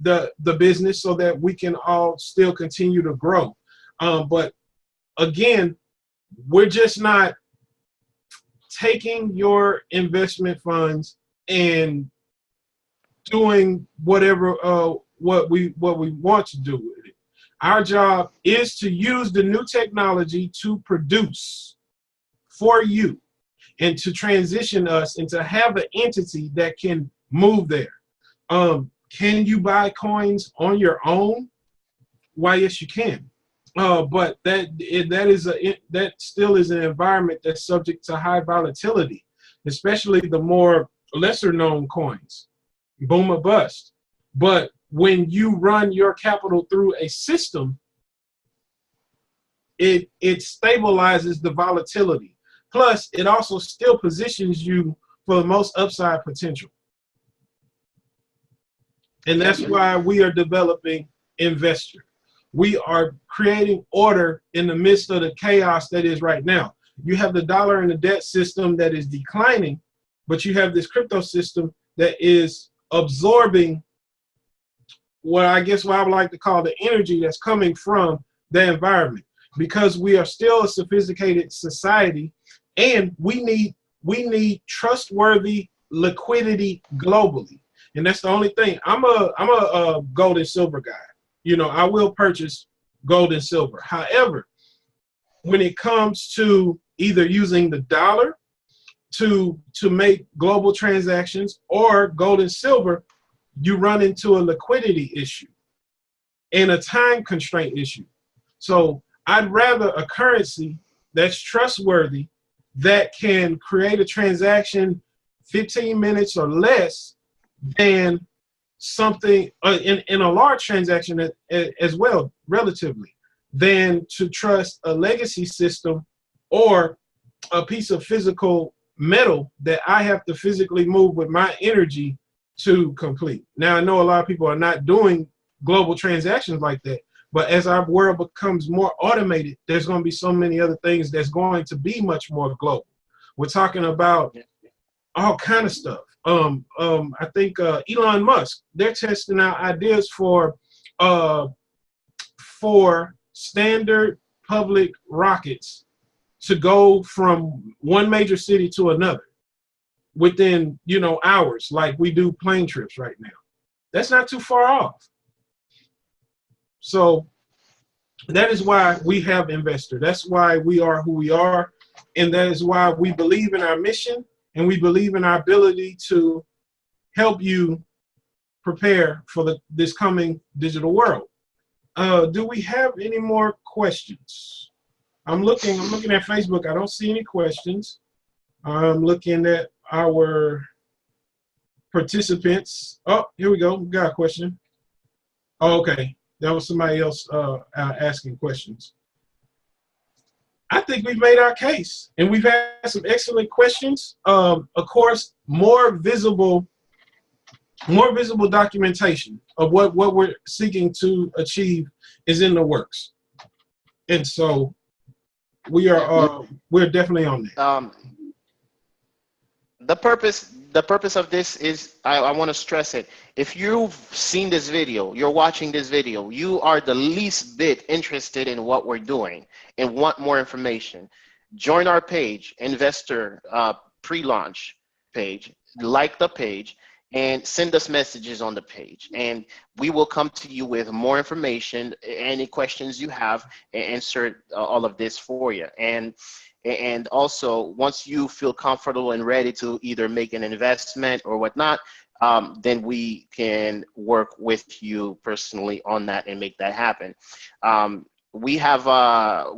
the business so that we can all still continue to grow. But again, we're just not taking your investment funds and doing whatever what we want to do with it. Our job is to use the new technology to produce for you and to transition us and to have an entity that can move there. Can you buy coins on your own? Why, yes, you can. But that still is an environment that's subject to high volatility, especially the more lesser known coins, boom or bust. But when you run your capital through a system, it stabilizes the volatility. Plus, it also still positions you for the most upside potential. And that's why we are developing Invstur. We are creating order in the midst of the chaos that is right now. You have the dollar and the debt system that is declining, but you have this crypto system that is absorbing what I would like to call the energy that's coming from the environment, because we are still a sophisticated society, and we need trustworthy liquidity globally. And that's the only thing. I'm a gold and silver guy. You know, I will purchase gold and silver. However, when it comes to either using the dollar to make global transactions or gold and silver, you run into a liquidity issue and a time constraint issue. So I'd rather a currency that's trustworthy, that can create a transaction 15 minutes or less, than something in a large transaction as well, relatively, than to trust a legacy system or a piece of physical metal that I have to physically move with my energy to complete. Now, I know a lot of people are not doing global transactions like that, but as our world becomes more automated, there's going to be so many other things that's going to be much more global. We're talking about all kind of stuff. I think Elon Musk, they're testing out ideas for standard public rockets to go from one major city to another within, you know, hours, like we do plane trips right now. That's not too far off. So that is why we have Invstur. That's why we are who we are. And that is why we believe in our mission, and we believe in our ability to help you prepare for this coming digital world. Do we have any more questions? I'm looking at Facebook. I don't see any questions. I'm looking at our participants. Oh, here we go. We got a question. Oh, okay. That was somebody else asking questions. I think we've made our case, and we've had some excellent questions. Of course, more visible documentation of what we're seeking to achieve is in the works, and so we're definitely on that. The purpose of this is, I want to stress it. If you've seen this video, you're watching this video, you are the least bit interested in what we're doing and want more information, join our page, Invstur pre-launch page, like the page, and send us messages on the page, and we will come to you with more information, any questions you have, and answer all of this for you. And also, once you feel comfortable and ready to either make an investment or whatnot, then we can work with you personally on that and make that happen. We have a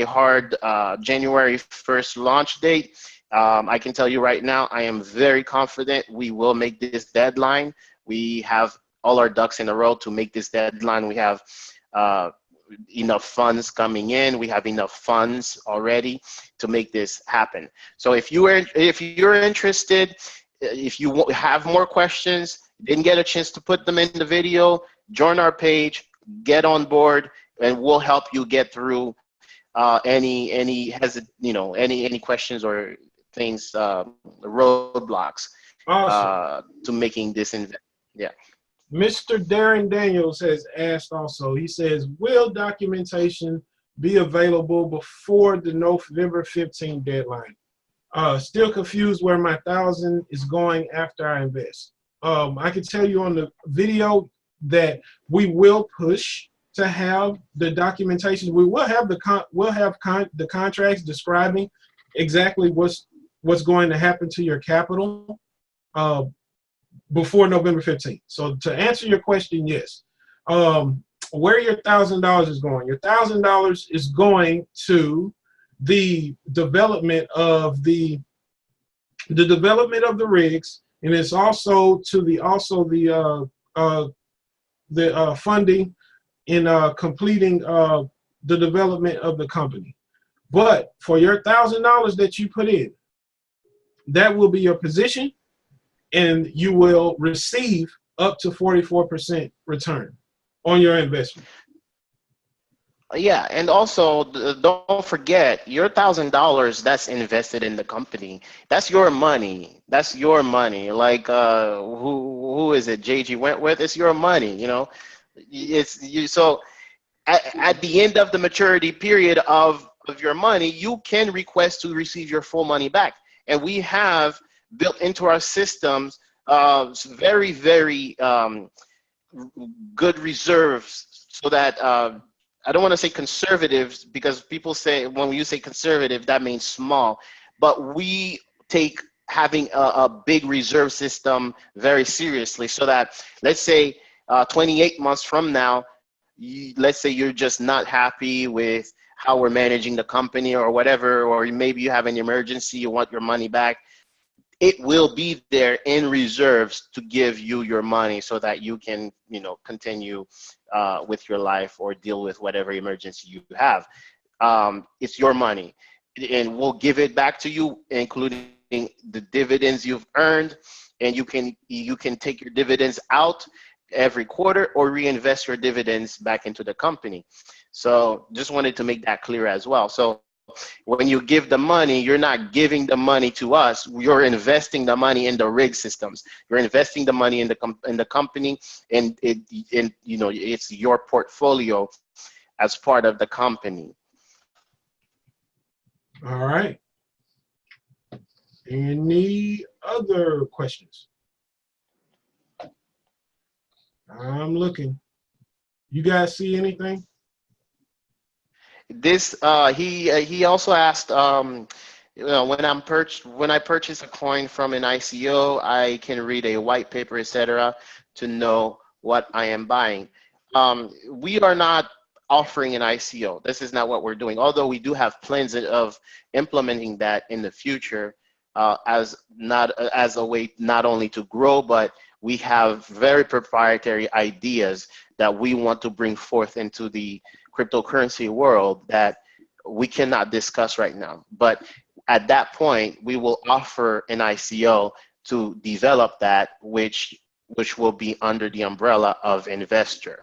hard January 1st launch date. I can tell you right now, I am very confident we will make this deadline. We have all our ducks in a row to make this deadline. We have enough funds coming in. We have enough funds already to make this happen. So if you're interested, if you have more questions, didn't get a chance to put them in the video, join our page, get on board, and we'll help you get through any questions or things, roadblocks to making this investment. Yeah. Mr. Darren Daniels has asked also, he says, will documentation be available before the November 15 deadline? Still confused where my 1,000 is going after I invest. I can tell you on the video that we will push to have the documentation. We will have the contracts describing exactly what's going to happen to your capital before November 15th. So to answer your question, yes. Where your $1,000 is going? Your $1,000 is going to the development of the rigs, and it's also to the funding in completing the development of the company. But for your $1,000 that you put in, that will be your position, and you will receive up to 44% return. on your investment. Yeah, and also don't forget your $1,000 that's invested in the company. That's your money. That's your money. Like who is it? JG Wentworth. It's your money. You know, it's you. So at the end of the maturity period of your money, you can request to receive your full money back. And we have built into our systems very, very good reserves so that I don't want to say conservatives because people say when you say conservative, that means small. But we take having a big reserve system very seriously so that let's say 28 months from now, let's say you're just not happy with how we're managing the company or whatever, or maybe you have an emergency, you want your money back, it will be there in reserves to give you your money so that you can, you know, continue with your life or deal with whatever emergency you have. It's your money, and we'll give it back to you, including the dividends you've earned, and you can take your dividends out every quarter or reinvest your dividends back into the company. So just wanted to make that clear as well. So when you give the money, you're not giving the money to us. You're investing the money in the rig systems. You're investing the money in the company, and you know, it's your portfolio as part of the company. All right. Any other questions? I'm looking. You guys see anything? This he also asked, you know, when I purchase a coin from an ICO, I can read a white paper, etc., to know what I am buying. We are not offering an ICO. This is not what we're doing. Although we do have plans of implementing that in the future, as a way not only to grow, but we have very proprietary ideas that we want to bring forth into the cryptocurrency world that we cannot discuss right now. But at that point, we will offer an ICO to develop that, which will be under the umbrella of Invstur.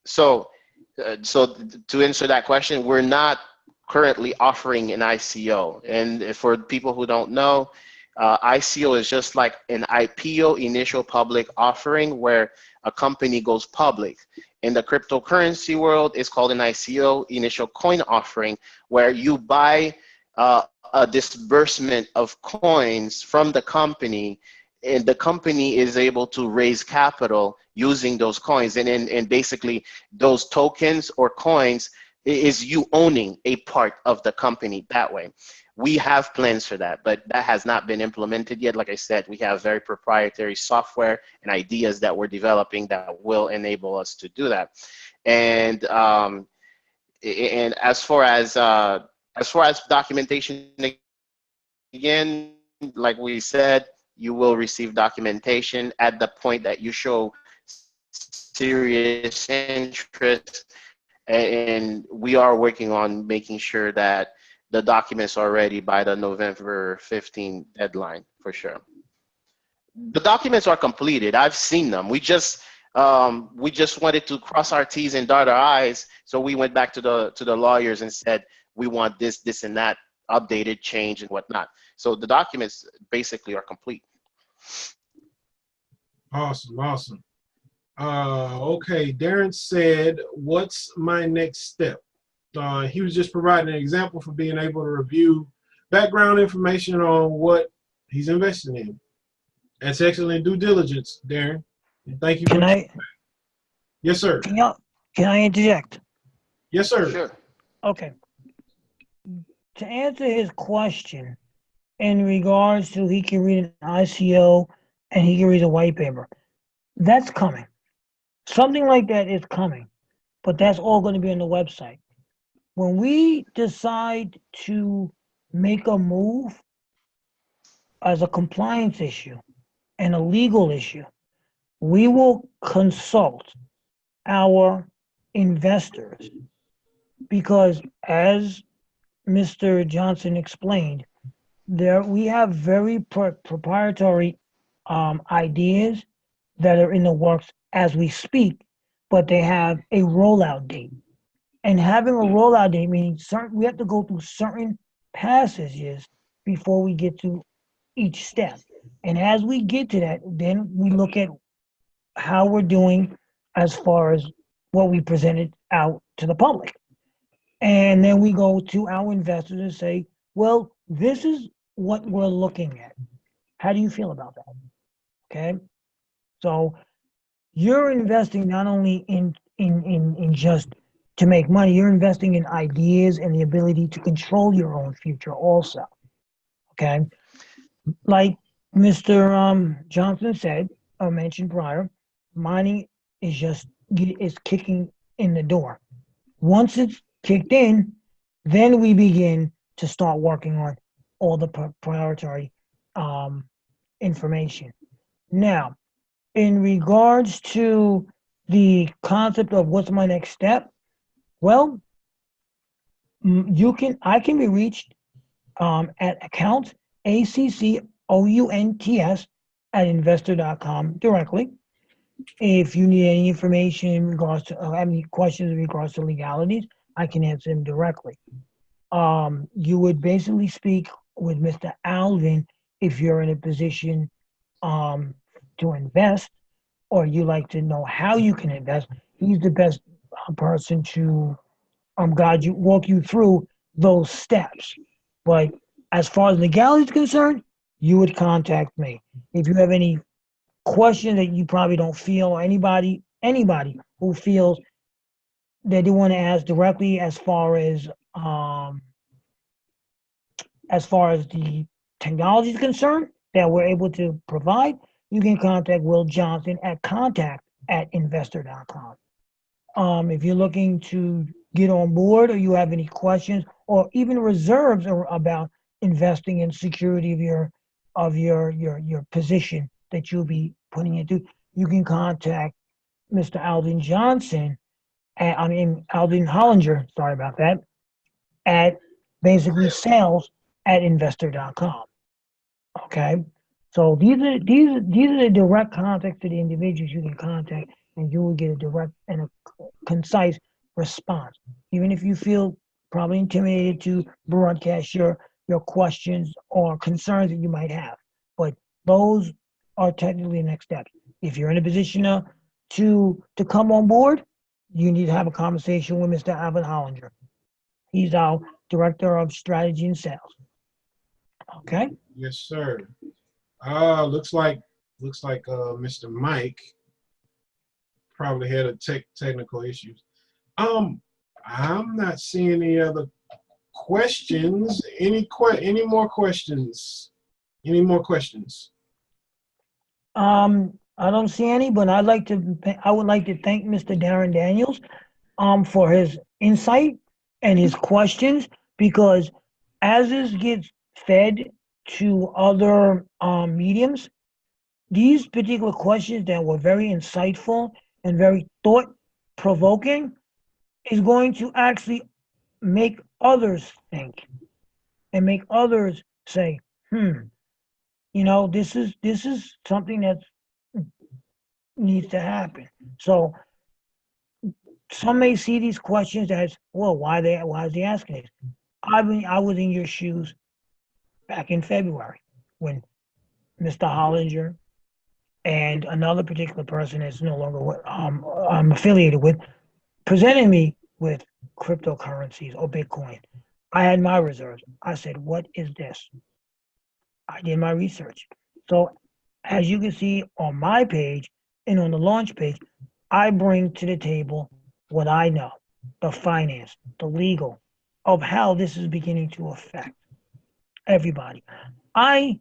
So to answer that question, we're not currently offering an ICO. And for people who don't know, ICO is just like an IPO, initial public offering, where a company goes public. In the cryptocurrency world, it's called an ICO, initial coin offering, where you buy a disbursement of coins from the company, and the company is able to raise capital using those coins. And basically, those tokens or coins is you owning a part of the company that way. We have plans for that, but that has not been implemented yet. Like I said, we have very proprietary software and ideas that we're developing that will enable us to do that. And as far as documentation, again, like we said, you will receive documentation at the point that you show serious interest, and we are working on making sure that the documents are ready by the November 15 deadline for sure. The documents are completed. I've seen them. We just wanted to cross our T's and dot our I's, so we went back to the lawyers and said we want this, this, and that updated, change, and whatnot. So the documents basically are complete. Awesome, awesome. Okay, Darren said, "What's my next step?" He was just providing an example for being able to review background information on what he's investing in. That's excellent due diligence, Darren. And thank you. Yes, sir. Can I interject? Yes, sir. Sure. Okay. To answer his question in regards to he can read an ICO and he can read a white paper, that's coming. Something like that is coming, but that's all going to be on the website. When we decide to make a move as a compliance issue and a legal issue, we will consult our investors, because as Mr. Johnson explained, we have very proprietary ideas that are in the works as we speak but they have a rollout date. And having a rollout date means we have to go through certain passages before we get to each step. And as we get to that, then we look at how we're doing as far as what we presented out to the public. And then we go to our investors and say, well, this is what we're looking at. How do you feel about that? Okay. So you're investing not only in just to make money, you're investing in ideas and the ability to control your own future also. Okay. Like Mr. Johnson said or mentioned prior, mining is kicking in the door. Once it's kicked in, then we begin to start working on all the priority information. Now, in regards to the concept of what's my next step, well, I can be reached at accounts ACCOUNTS at investor.com directly. If you need any information in regards to any questions in regards to legalities, I can answer them directly. You would basically speak with Mr. Alvin if you're in a position to invest, or you like to know how you can invest. He's the best person to walk you through those steps. But as far as legality is concerned, you would contact me. If you have any question that you probably don't feel, or anybody who feels that they want to ask directly as far as the technology is concerned that we're able to provide, you can contact Will Johnson at contact@investor.com. If you're looking to get on board, or you have any questions or even reserves about investing in security of your position that you'll be putting into, you can contact Mr. Alvin Johnson, Alvin Hollinger, sorry about that, at basically sales@investor.com. Okay, so these are the direct contacts to the individuals you can contact, and you will get a direct and a concise response. Even if you feel probably intimidated to broadcast your questions or concerns that you might have, but those are technically the next steps. If you're in a position to come on board, you need to have a conversation with Mr. Alvin Hollinger. He's our Director of Strategy and Sales. Okay? Yes, sir. Looks like Mr. Mike probably had a technical issues. I'm not seeing any other questions. Any more questions? Any more questions? I don't see any, but I would like to thank Mr. Darren Daniels for his insight and his questions, because as this gets fed to other mediums, these particular questions that were very insightful and very thought-provoking is going to actually make others think and make others say, this is something that needs to happen. So some may see these questions as, well, why is he asking this? I was in your shoes back in February when Mr. Hollinger and another particular person that's no longer I'm affiliated with presented me with cryptocurrencies or Bitcoin. I had my reserves. I said, what is this? I did my research. So as you can see on my page and on the launch page, I bring to the table what I know, the finance, the legal, of how this is beginning to affect everybody. I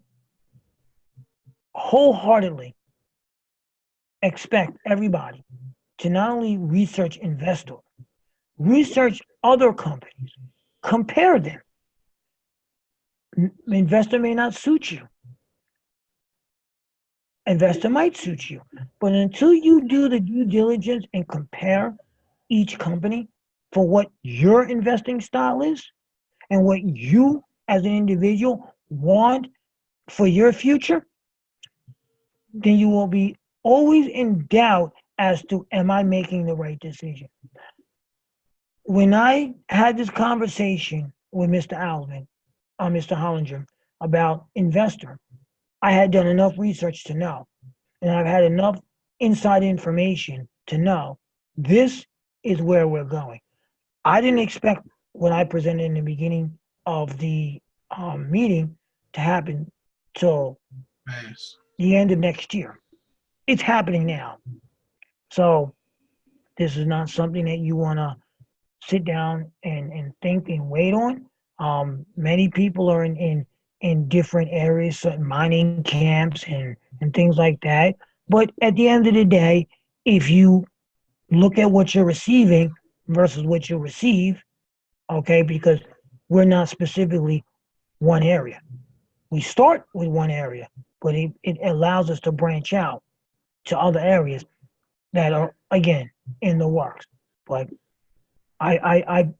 wholeheartedly expect everybody to not only research Invstur, research other companies, compare them. Invstur may not suit you. Invstur might suit you. But until you do the due diligence and compare each company for what your investing style is and what you as an individual want for your future, then you will be always in doubt as to am I making the right decision? When I had this conversation with Mr. Alvin, Mr. Hollinger, about Invstur, I had done enough research to know, and I've had enough inside information to know this is where we're going. I didn't expect what I presented in the beginning of the meeting to happen till Pass. the end of next year. It's happening now. So this is not something that you want to sit down and think and wait on. Many people are in different areas, certain mining camps and things like that. But at the end of the day, if you look at what you're receiving versus what you receive, okay, because we're not specifically one area. We start with one area, but it allows us to branch out to other areas that are, again, in the works. But I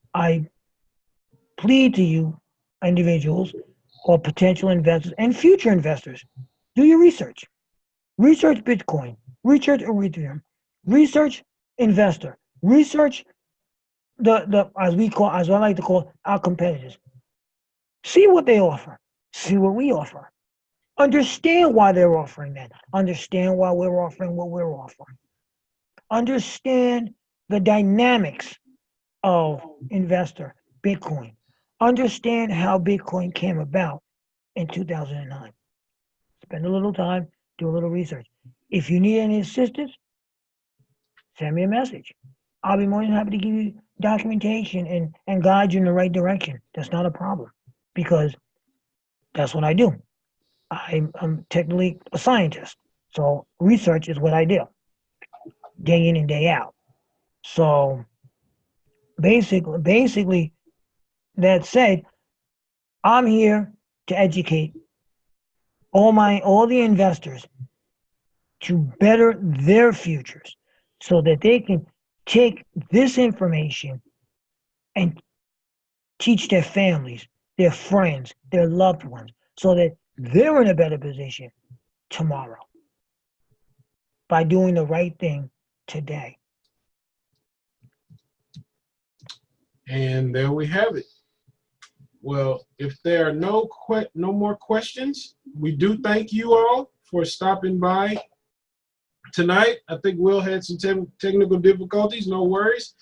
plead to you, individuals or potential investors and future investors, do your research. Research Bitcoin, research Ethereum, research Invstur, research the as I like to call our competitors. See what they offer. See what we offer. Understand why they're offering that. Understand why we're offering what we're offering. Understand the dynamics of Invstur, Bitcoin. Understand how Bitcoin came about in 2009. Spend a little time, do a little research. If you need any assistance, send me a message. I'll be more than happy to give you documentation and guide you in the right direction. That's not a problem because that's what I do. I'm technically a scientist. So research is what I do day in and day out. So basically that said, I'm here to educate all the investors to better their futures so that they can take this information and teach their families, their friends, their loved ones, so that they're in a better position tomorrow by doing the right thing today. And there we have it. Well, if there are no more questions, we do thank you all for stopping by tonight. I think Will had some technical difficulties, no worries.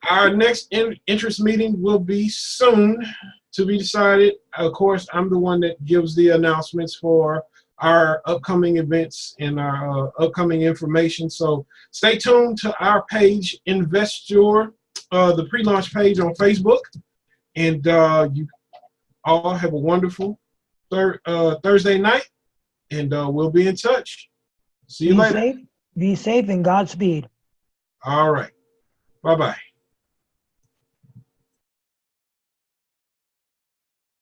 Our next interest meeting will be soon to be decided. Of course, I'm the one that gives the announcements for our upcoming events and our upcoming information. So stay tuned to our page, Invstur, the pre-launch page on Facebook. And you all have a wonderful Thursday night, and we'll be in touch. See you later. Be safe and Godspeed. All right. Bye-bye.